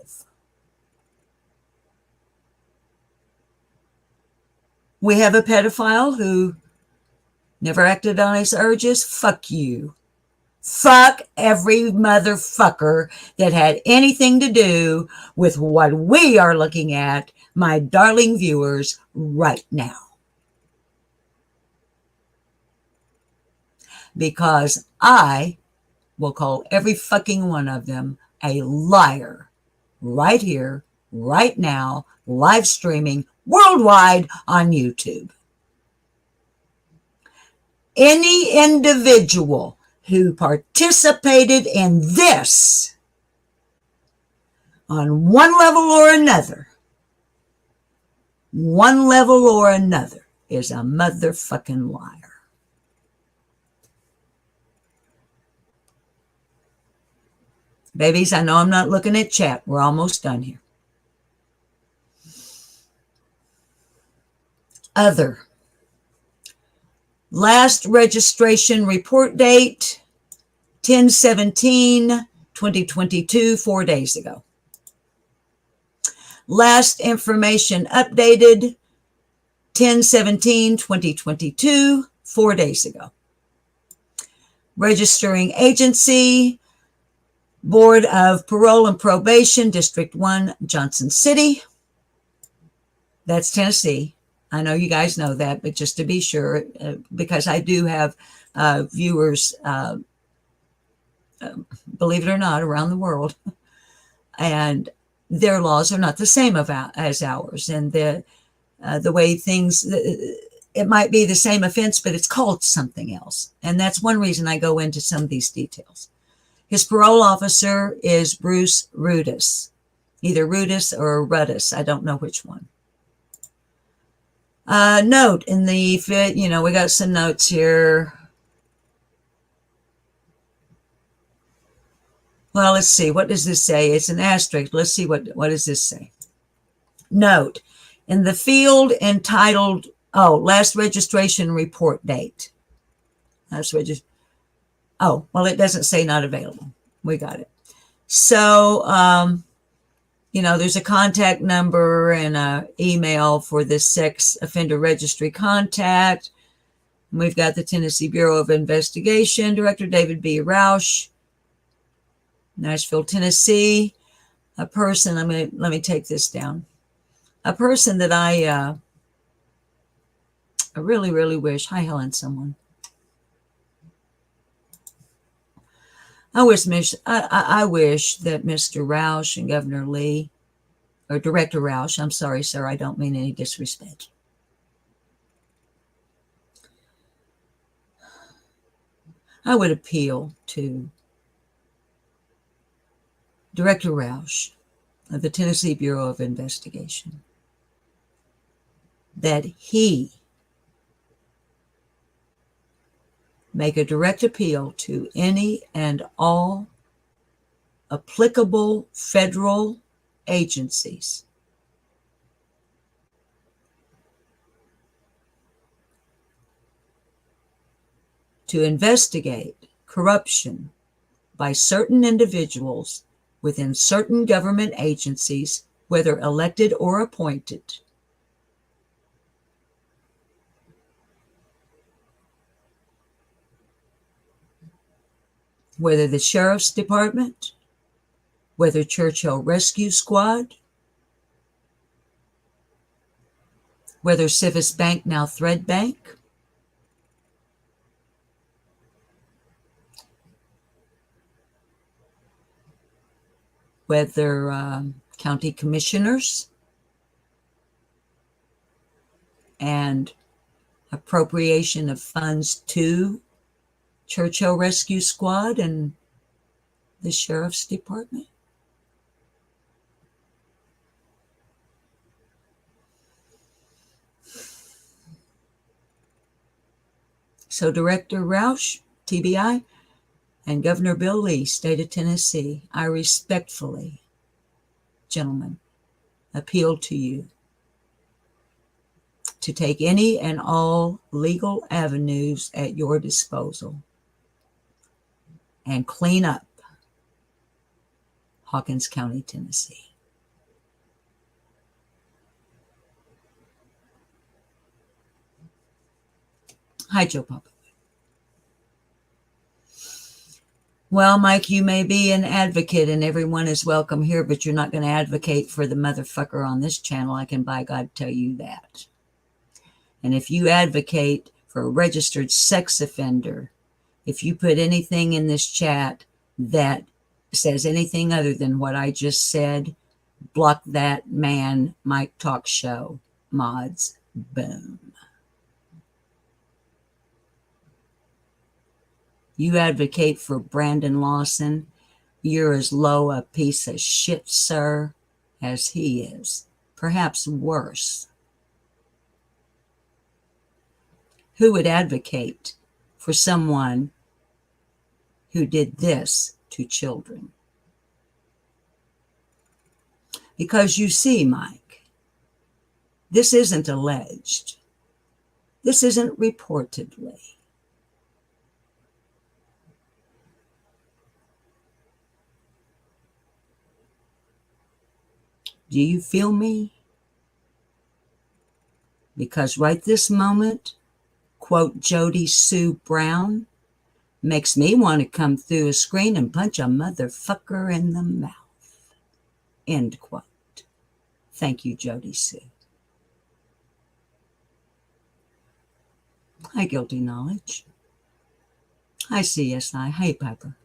S1: we have a pedophile who never acted on his urges. Fuck you. Fuck every motherfucker that had anything to do with what we are looking at, my darling viewers, right now. because I will call every fucking one of them a liar right here, right now, live streaming worldwide on YouTube. Any individual who participated in this on one level or another is a motherfucking liar. Babies, I know I'm not looking at chat. We're almost done here. Other. Last registration report date, 10/17/2022, 4 days ago. Last information updated, 10/17/2022, 4 days ago. Registering agency, Board of Parole and Probation, District 1, Johnson City. That's Tennessee. I know you guys know that, but just to be sure, because I do have viewers, believe it or not, around the world, and their laws are not the same as ours. And the way things, it might be the same offense, but it's called something else. And that's one reason I go into some of these details. His parole officer is Bruce Rudis, either Rudis or Rudis. I don't know which one. Note in the, we got some notes here. Well, let's see. What does this say? It's an asterisk. Let's see what does this say. Note in the field entitled, last registration report date. Oh, well, it doesn't say not available. We got it. So, there's a contact number and an email for the sex offender registry contact. We've got the Tennessee Bureau of Investigation, Director David B. Roush, Nashville, Tennessee. A person, let me take this down. A person that I really, really wish, hi Helen, someone. I wish that Mr. Roush and Governor Lee, or Director Roush, I'm sorry, sir, I don't mean any disrespect. I would appeal to Director Roush of the Tennessee Bureau of Investigation that he make a direct appeal to any and all applicable federal agencies to investigate corruption by certain individuals within certain government agencies, whether elected or appointed, whether the Sheriff's Department, whether Churchill Rescue Squad, whether Civis Bank, now Thread Bank, whether county commissioners and appropriation of funds to Churchill Rescue Squad and the Sheriff's Department. So Director Roush, TBI, and Governor Bill Lee, State of Tennessee, I respectfully, gentlemen, appeal to you to take any and all legal avenues at your disposal and clean up Hawkins County, Tennessee. Hi, Joe Papa. Well, Mike, you may be an advocate and everyone is welcome here, but you're not going to advocate for the motherfucker on this channel. I can by God tell you that. And if you advocate for a registered sex offender If you put anything in this chat that says anything other than what I just said, block that man, Mike Talk Show mods. Boom. You advocate for Brandon Lawson. You're as low a piece of shit, sir, as he is. Perhaps worse. Who would advocate for someone who did this to children? Because you see, Mike, this isn't alleged. This isn't reportedly. Do you feel me? Because right this moment, quote Jody Sue Brown, makes me want to come through a screen and punch a motherfucker in the mouth. End quote. Thank you, Jody Sue. Hi, Guilty Knowledge. Hi, CSI. Hey, Piper.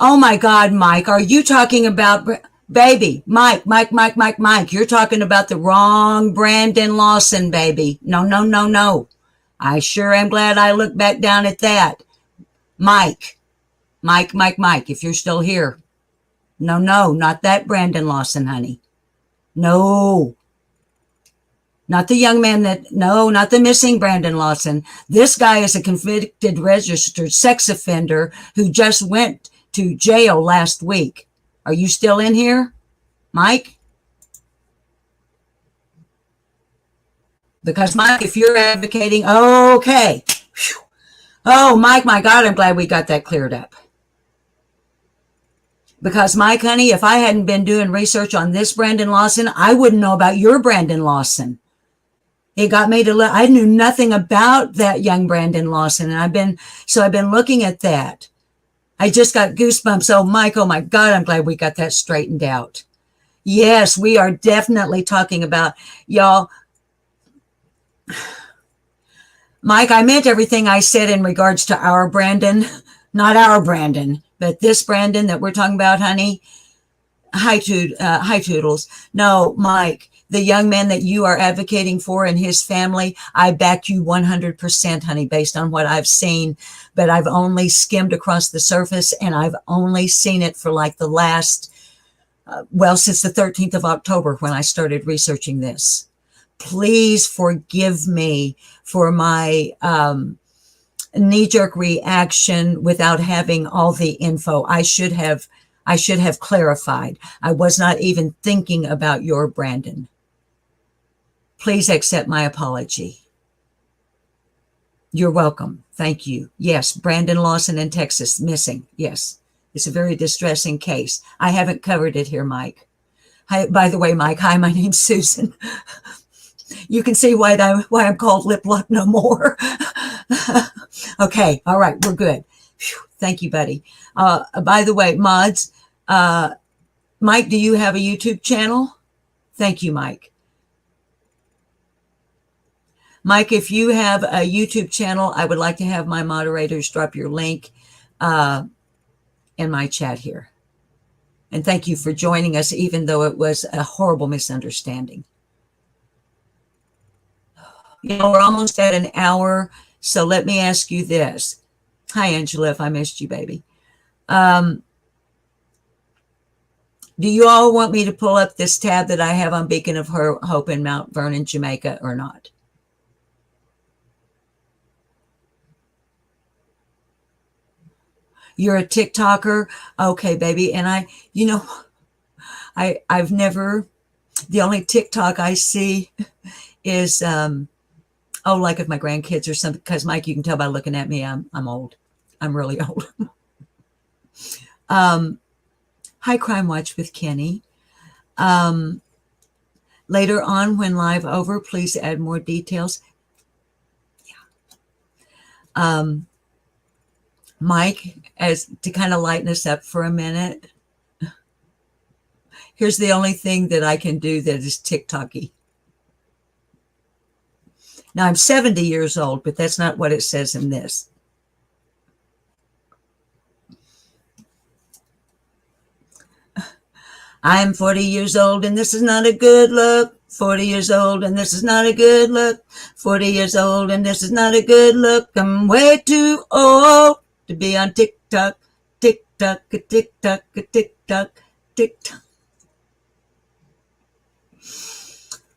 S1: Oh my God, Mike, are you talking about... Baby, Mike, you're talking about the wrong Brandon Lawson, baby. No. I sure am glad I looked back down at that. Mike, if you're still here. No, not that Brandon Lawson, honey. No. Not the young man not the missing Brandon Lawson. This guy is a convicted registered sex offender who just went to jail last week. Are you still in here, Mike? Because, Mike, if you're advocating, okay. Oh, Mike, my God, I'm glad we got that cleared up. Because, Mike, honey, if I hadn't been doing research on this Brandon Lawson, I wouldn't know about your Brandon Lawson. It got me to look. I knew nothing about that young Brandon Lawson, and I've been looking at that. I just got goosebumps. Oh, Mike, oh my God, I'm glad we got that straightened out. Yes, we are definitely talking about, y'all. Mike, I meant everything I said in regards to our Brandon, not our Brandon, but this Brandon that we're talking about, honey. Hi, Toodles. No, Mike, the young man that you are advocating for and his family, I back you 100%, honey, based on what I've seen. But I've only skimmed across the surface, and I've only seen it for like the last, since the 13th of October when I started researching this. Please forgive me for my knee-jerk reaction without having all the info. I should have clarified. I was not even thinking about your Brandon. Please accept my apology. You're welcome. Thank you. Yes, Brandon Lawson in Texas, missing. Yes, it's a very distressing case. I haven't covered it here, Mike. Hi, by the way, Mike, hi, my name's Susan. You can see why I'm called Lip Luck no more. Okay, all right, we're good. Whew, thank you, buddy. By the way, mods, Mike, do you have a YouTube channel? Thank you, Mike. Mike, if you have a YouTube channel, I would like to have my moderators drop your link in my chat here. And thank you for joining us, even though it was a horrible misunderstanding. You know, we're almost at an hour, so let me ask you this. Hi, Angela, if I missed you, baby. Do you all want me to pull up this tab that I have on Beacon of Hope in Mount Vernon, Jamaica, or not? You're a TikToker? Okay, baby. And I've never, the only TikTok I see is, like if my grandkids or something, because Mike, you can tell by looking at me, I'm old. I'm really old. Hi, Crime Watch with Kenny. Later on, when live over, please add more details. Yeah. Mike, as to kind of lighten us up for a minute, here's the only thing that I can do that is TikTok-y. Now I'm 70 years old, but that's not what it says in this. I'm 40 years old and this is not a good look. 40 years old and this is not a good look. 40 years old and this is not a good look. I'm way too old to be on TikTok. TikTok, a TikTok, a TikTok, TikTok.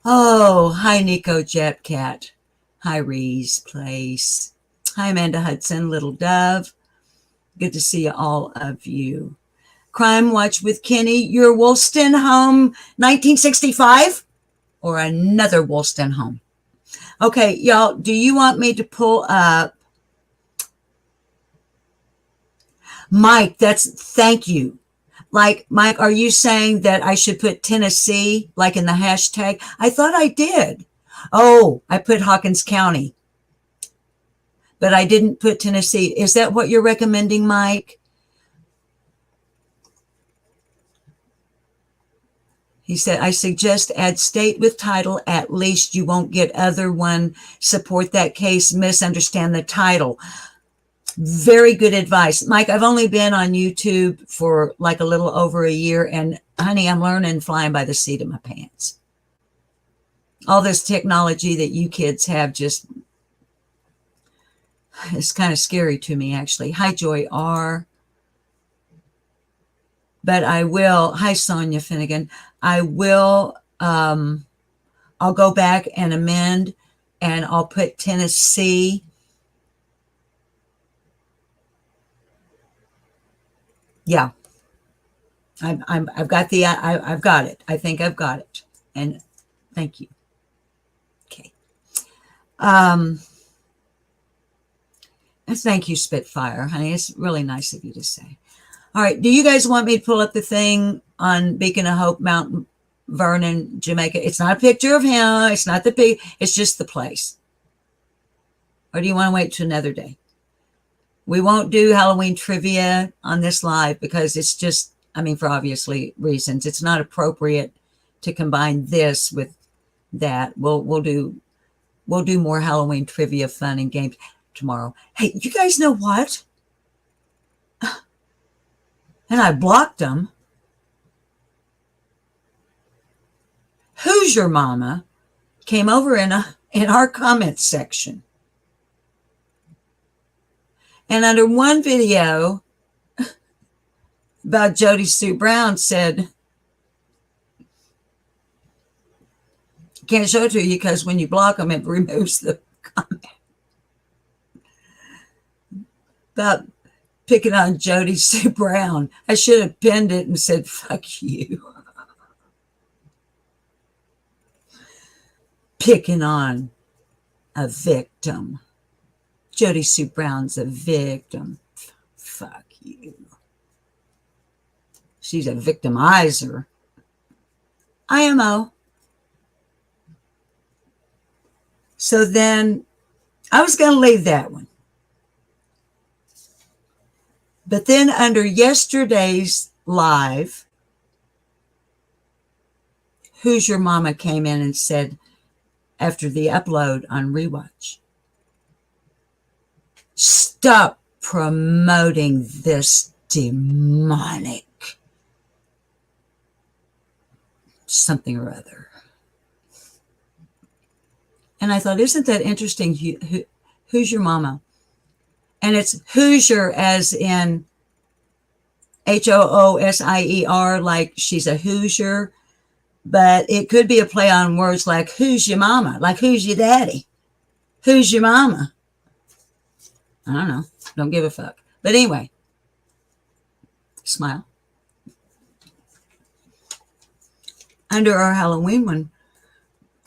S1: Oh, hi, Nico Jetcat. Hi, Reese Place. Hi, Amanda Hudson, Little Dove. Good to see all of you. Crime Watch with Kenny, your Woolston home 1965 or another Woolston home? Okay, y'all, do you want me to pull up Mike? Thank you. Like, Mike, are you saying that I should put Tennessee like in the hashtag? I thought I did. Oh, I put Hawkins County, but I didn't put Tennessee. Is that what you're recommending, Mike? He said, I suggest add state with title. At least you won't get other one. Support that case, misunderstand the title. Very good advice. Mike, I've only been on YouTube for like a little over a year. And honey, I'm learning flying by the seat of my pants. All this technology that you kids have just, it's kind of scary to me, actually. Hi, Joy R. But I will, hi, Sonia Finnegan. I will, I'll go back and amend and I'll put Tennessee. Yeah. I've got I've got it. I think I've got it. And thank you. Okay. Thank you, Spitfire, honey. It's really nice of you to say. All right. Do you guys want me to pull up the thing on Beacon of Hope, Mount Vernon, Jamaica? It's not a picture of him. It's not the big, it's just the place. Or do you want to wait till another day? We won't do Halloween trivia on this live because it's just, I mean, for obviously reasons, it's not appropriate to combine this with that. We'll do more Halloween trivia fun and games tomorrow. Hey, you guys know what? And I blocked them. Who's Your Mama came over in our comments section. And under one video about Jody Sue Brown said, can't show it to you because when you block them, it removes the comment. About picking on Jody Sue Brown. I should have pinned it and said, fuck you. Picking on a victim. Jody Sue Brown's a victim. Fuck you. She's a victimizer. IMO. So then I was going to leave that one. But then under yesterday's live, Who's Your Mama came in and said, after the upload on Rewatch, stop promoting this demonic something or other. And I thought, isn't that interesting? Who's your mama? And it's Hoosier as in Hoosier, like she's a Hoosier. But it could be a play on words like, who's your mama? Like, who's your daddy? Who's your mama? I don't know. Don't give a fuck. But anyway, smile. Under our Halloween one,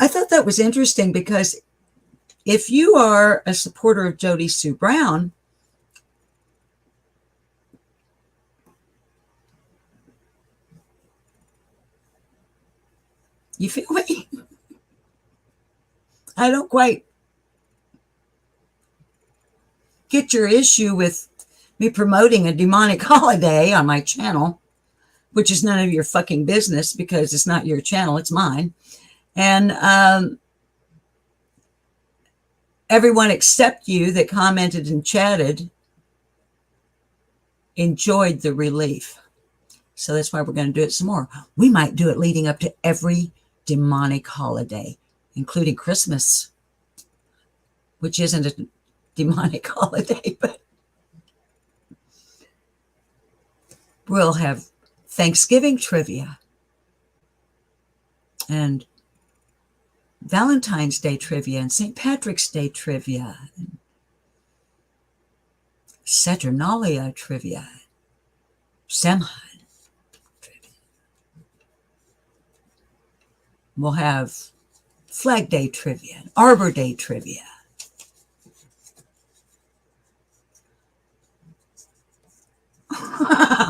S1: I thought that was interesting because if you are a supporter of Jody Sue Brown, you feel me? I don't quite get your issue with me promoting a demonic holiday on my channel, which is none of your fucking business because it's not your channel, it's mine. And everyone except you that commented and chatted enjoyed the relief. So that's why we're going to do it some more. We might do it leading up to every demonic holiday, including Christmas, which isn't a demonic holiday, but we'll have Thanksgiving trivia and Valentine's Day trivia and St. Patrick's Day trivia, and Saturnalia trivia, Samhain trivia. We'll have Flag Day trivia, and Arbor Day trivia.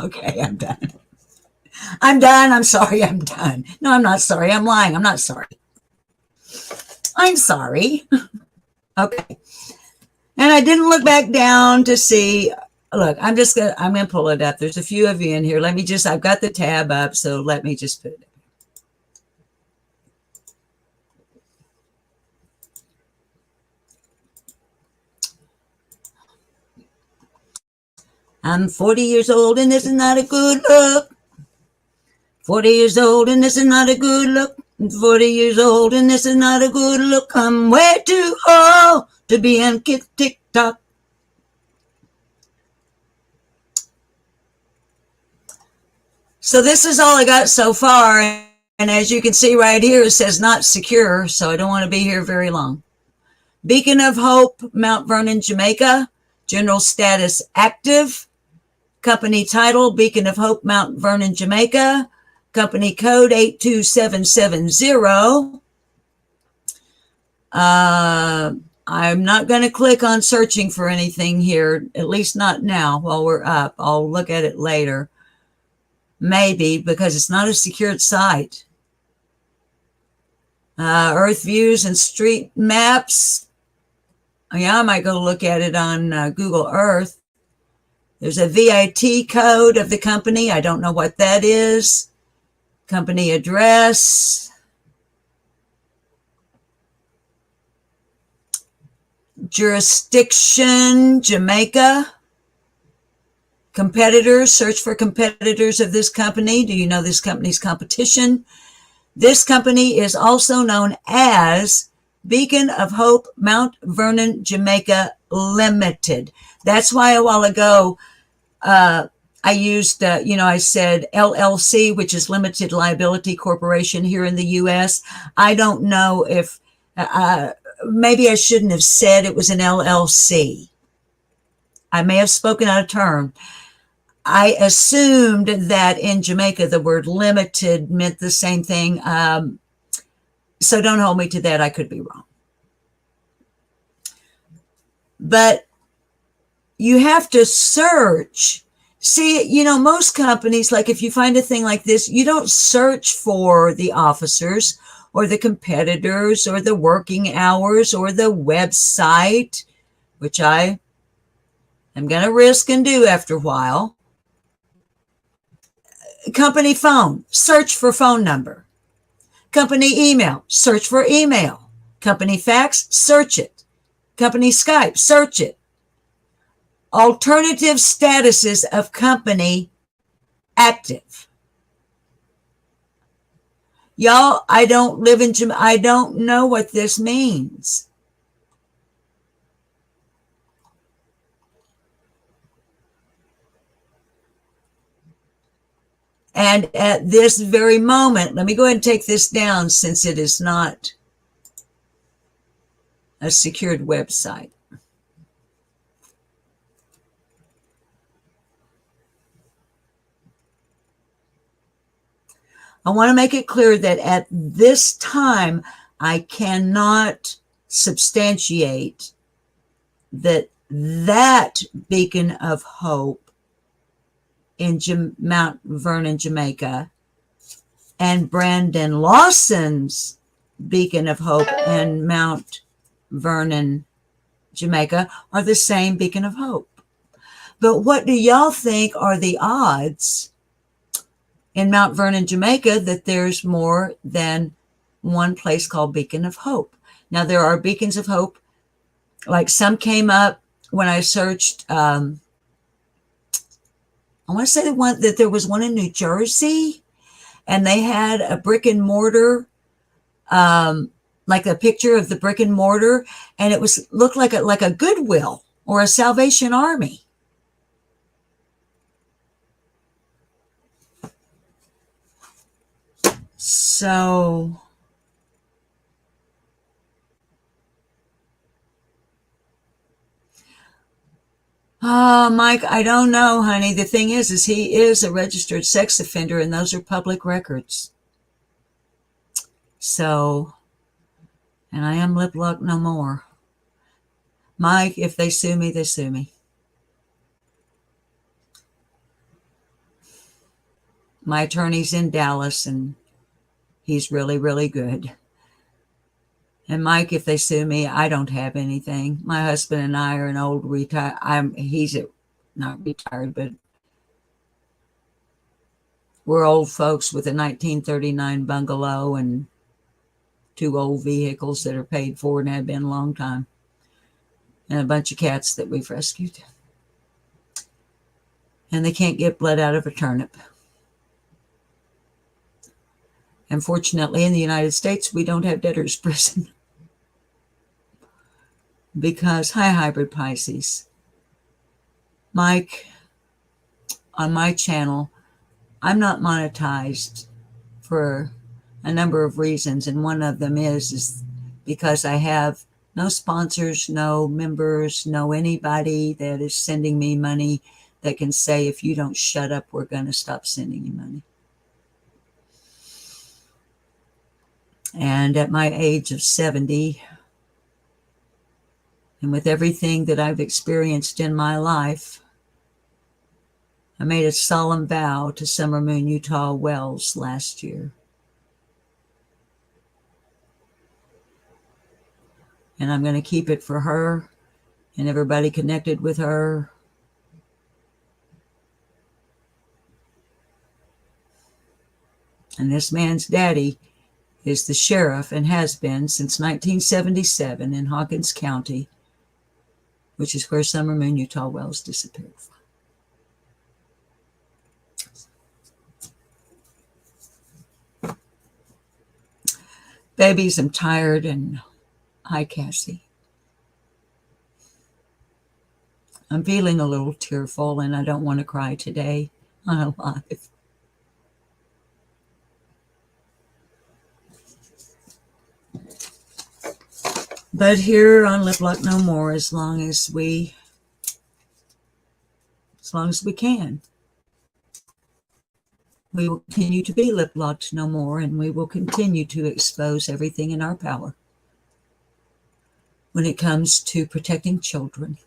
S1: Okay, I'm done. I'm done. I'm sorry. I'm done. No, I'm not sorry. I'm lying. I'm not sorry. I'm sorry. Okay. And I didn't look back down to see. Look, I'm going to pull it up. There's a few of you in here. I've got the tab up, so let me just put it up. I'm 40 years old and this is not a good look. 40 years old and this is not a good look. 40 years old and this is not a good look. I'm way too old to be on TikTok. So this is all I got so far. And as you can see right here, it says not secure. So I don't want to be here very long. Beacon of Hope, Mount Vernon, Jamaica. General status active. Company title, Beacon of Hope, Mount Vernon, Jamaica. Company code 82770. I'm not going to click on searching for anything here, at least not now while we're up. I'll look at it later. Maybe, because it's not a secured site. Earth views and street maps. Yeah, I might go look at it on Google Earth. There's a VIT code of the company. I don't know what that is. Company address. Jurisdiction, Jamaica. Competitors, search for competitors of this company. Do you know this company's competition? This company is also known as Beacon of Hope, Mount Vernon, Jamaica Limited. That's why a while ago I used, I said LLC, which is Limited Liability Corporation here in the U.S. I don't know if, maybe I shouldn't have said it was an LLC. I may have spoken out of turn. I assumed that in Jamaica, the word limited meant the same thing. So don't hold me to that. I could be wrong. But you have to search. See, most companies, like if you find a thing like this, you don't search for the officers or the competitors or the working hours or the website, which I am going to risk and do after a while. Company phone, search for phone number. Company email, search for email. Company fax, search it. Company Skype, search it. Alternative statuses of company active. Y'all, I don't live in Jamaica. I don't know what this means. And at this very moment, let me go ahead and take this down since it is not a secured website. I want to make it clear that at this time, I cannot substantiate that Beacon of Hope in Mount Vernon, Jamaica, and Brandon Lawson's Beacon of Hope in Mount Vernon, Jamaica are the same Beacon of Hope. But what do y'all think are the odds in Mount Vernon, Jamaica, that there's more than one place called Beacon of Hope? Now, there are Beacons of Hope Like some came up when I searched. I want to say that there was one in New Jersey, and they had a brick and mortar, um, like a picture of the brick and mortar, and it was looked like a Goodwill or a Salvation Army. So, Mike, I don't know, honey. The thing is he is a registered sex offender, and those are public records. So, and I am lip locked no more. Mike, if they sue me, they sue me. My attorney's in Dallas, and he's really, really good. And Mike, if they sue me, I don't have anything. My husband and I are an old retired. Not retired, but we're old folks with a 1939 bungalow and 2 old vehicles that are paid for and have been a long time, and a bunch of cats that we've rescued. And they can't get blood out of a turnip. And fortunately, in the United States, we don't have debtor's prison. Because, hi, hybrid Pisces. Mike, on my channel, I'm not monetized for a number of reasons. And one of them is because I have no sponsors, no members, no anybody that is sending me money that can say, if you don't shut up, we're going to stop sending you money. And at my age of 70, and with everything that I've experienced in my life, I made a solemn vow to Summer Moon Utah Wells last year. And I'm going to keep it for her and everybody connected with her. And this man's daddy is the sheriff and has been since 1977 in Hawkins County, which is where Summer Moon Utah Wells disappeared from. Babies, I'm tired, and hi, Cassie. I'm feeling a little tearful, and I don't want to cry today on a live. But here on Lip Lock No More, as long as we can, we will continue to be lip locked no more, and we will continue to expose everything in our power when it comes to protecting children.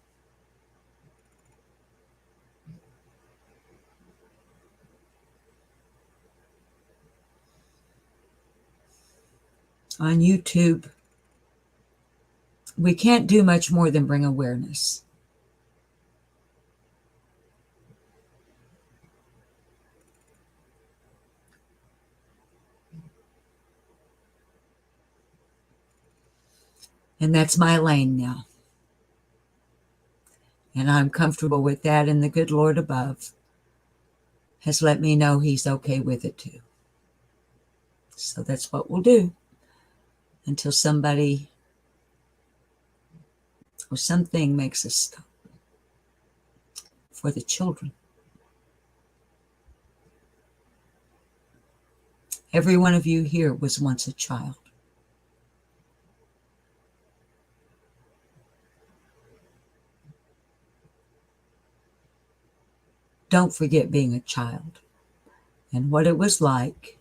S1: On YouTube, we can't do much more than bring awareness. And that's my lane now. And I'm comfortable with that, and the good Lord above has let me know he's okay with it too. So that's what we'll do until somebody or something makes us stop. For the children. Every one of you here was once a child. Don't forget being a child and what it was like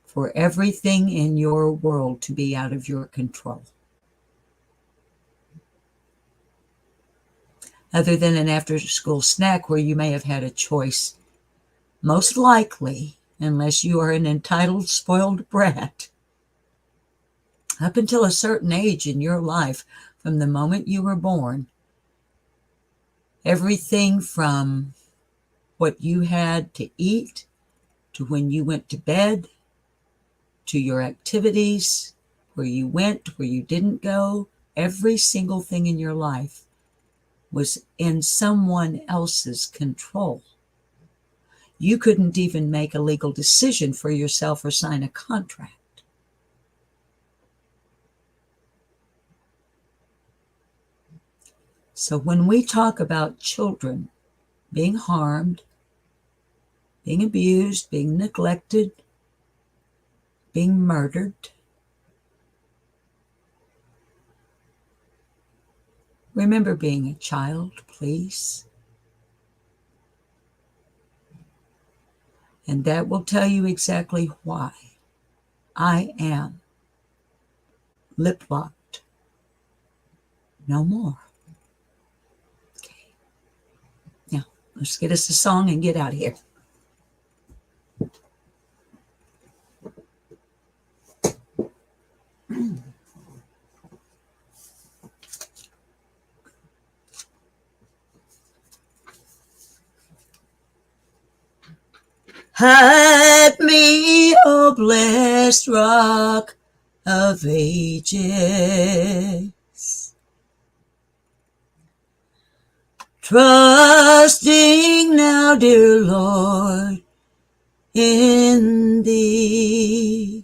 S1: for everything in your world to be out of your control. Other than an after-school snack where you may have had a choice, most likely, unless you are an entitled, spoiled brat, up until a certain age in your life, from the moment you were born, everything from what you had to eat, to when you went to bed, to your activities, where you went, where you didn't go, every single thing in your life was in someone else's control. You couldn't even make a legal decision for yourself or sign a contract. So when we talk about children being harmed, being abused, being neglected, being murdered, remember being a child, please. And that will tell you exactly why I am lip locked no more. Okay. Now, let's get us a song and get out of here. Hide me, O blessed rock of ages, trusting now, dear Lord, in thee.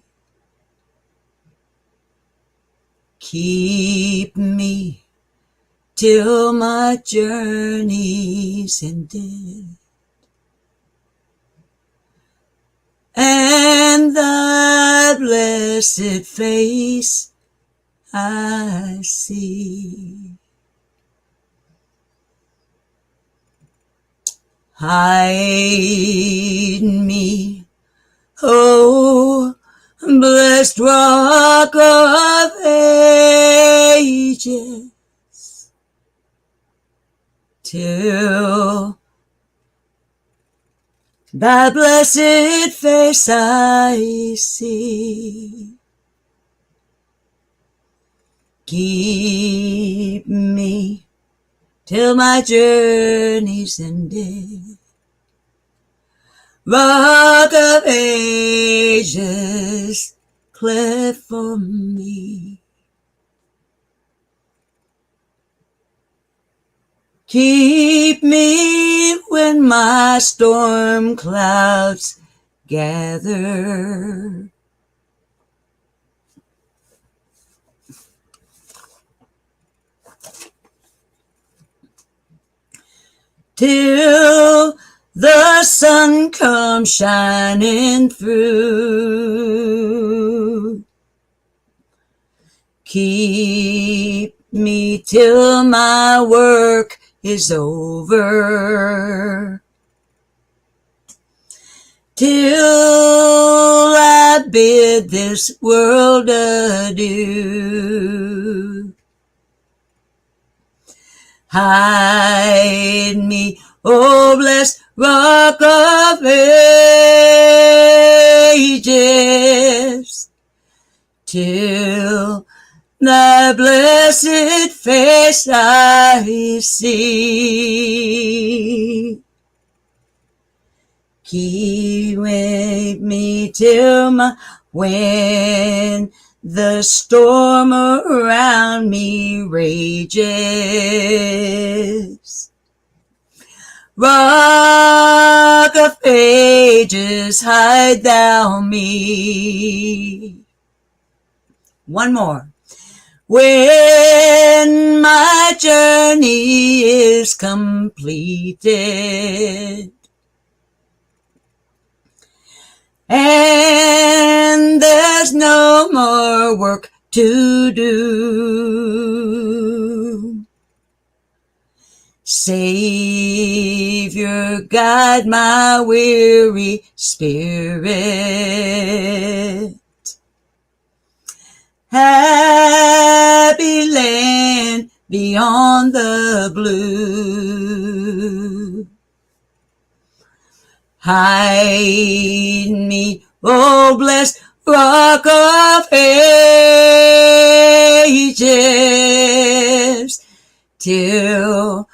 S1: Keep me till my journey's ended, and thy blessed face I see. Hide me, O blessed rock of ages, till thy blessed face I see. Keep me till my journey's ended, Rock of ages, cleft for me. Keep me when my storm clouds gather, till the sun comes shining through. Keep me till my work is over, till I bid this world adieu. Hide me, O blessed rock of ages, till thy blessed face I see. Keep me till when the storm around me rages. Rock of ages, hide thou me. One more. When my journey is completed, and there's no more work to do, Savior, guide my weary spirit. Happy land beyond the blue. Hide me, O blessed rock of ages, till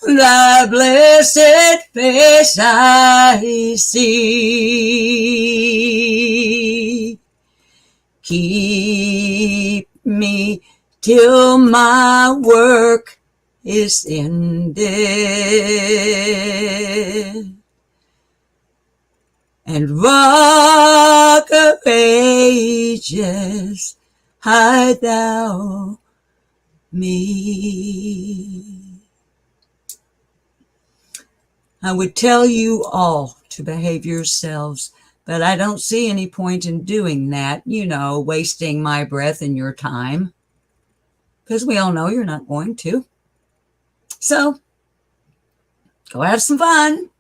S1: thy blessed face I see. Keep me till my work is ended, and Rock of Ages, hide thou me. I would tell you all to behave yourselves, but I don't see any point in doing that, wasting my breath and your time, because we all know you're not going to. So go have some fun,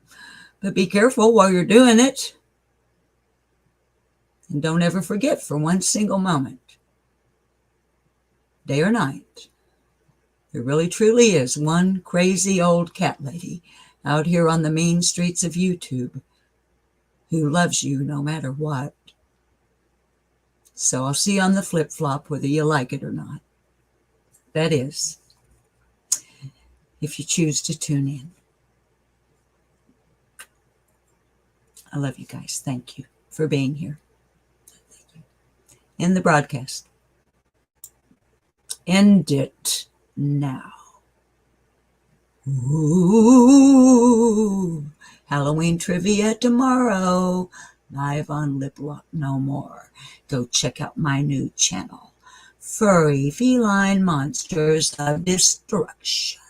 S1: but be careful while you're doing it. And don't ever forget for one single moment, day or night, there really truly is one crazy old cat lady out here on the mean streets of YouTube who loves you no matter what. So I'll see you on the flip-flop, whether you like it or not. That is, if you choose to tune in. I love you guys. Thank you for being here. Thank you. End the broadcast. End it now. Ooh, Halloween trivia tomorrow, live on Lip Lock No More. Go check out my new channel, Furry Feline Monsters of Destruction.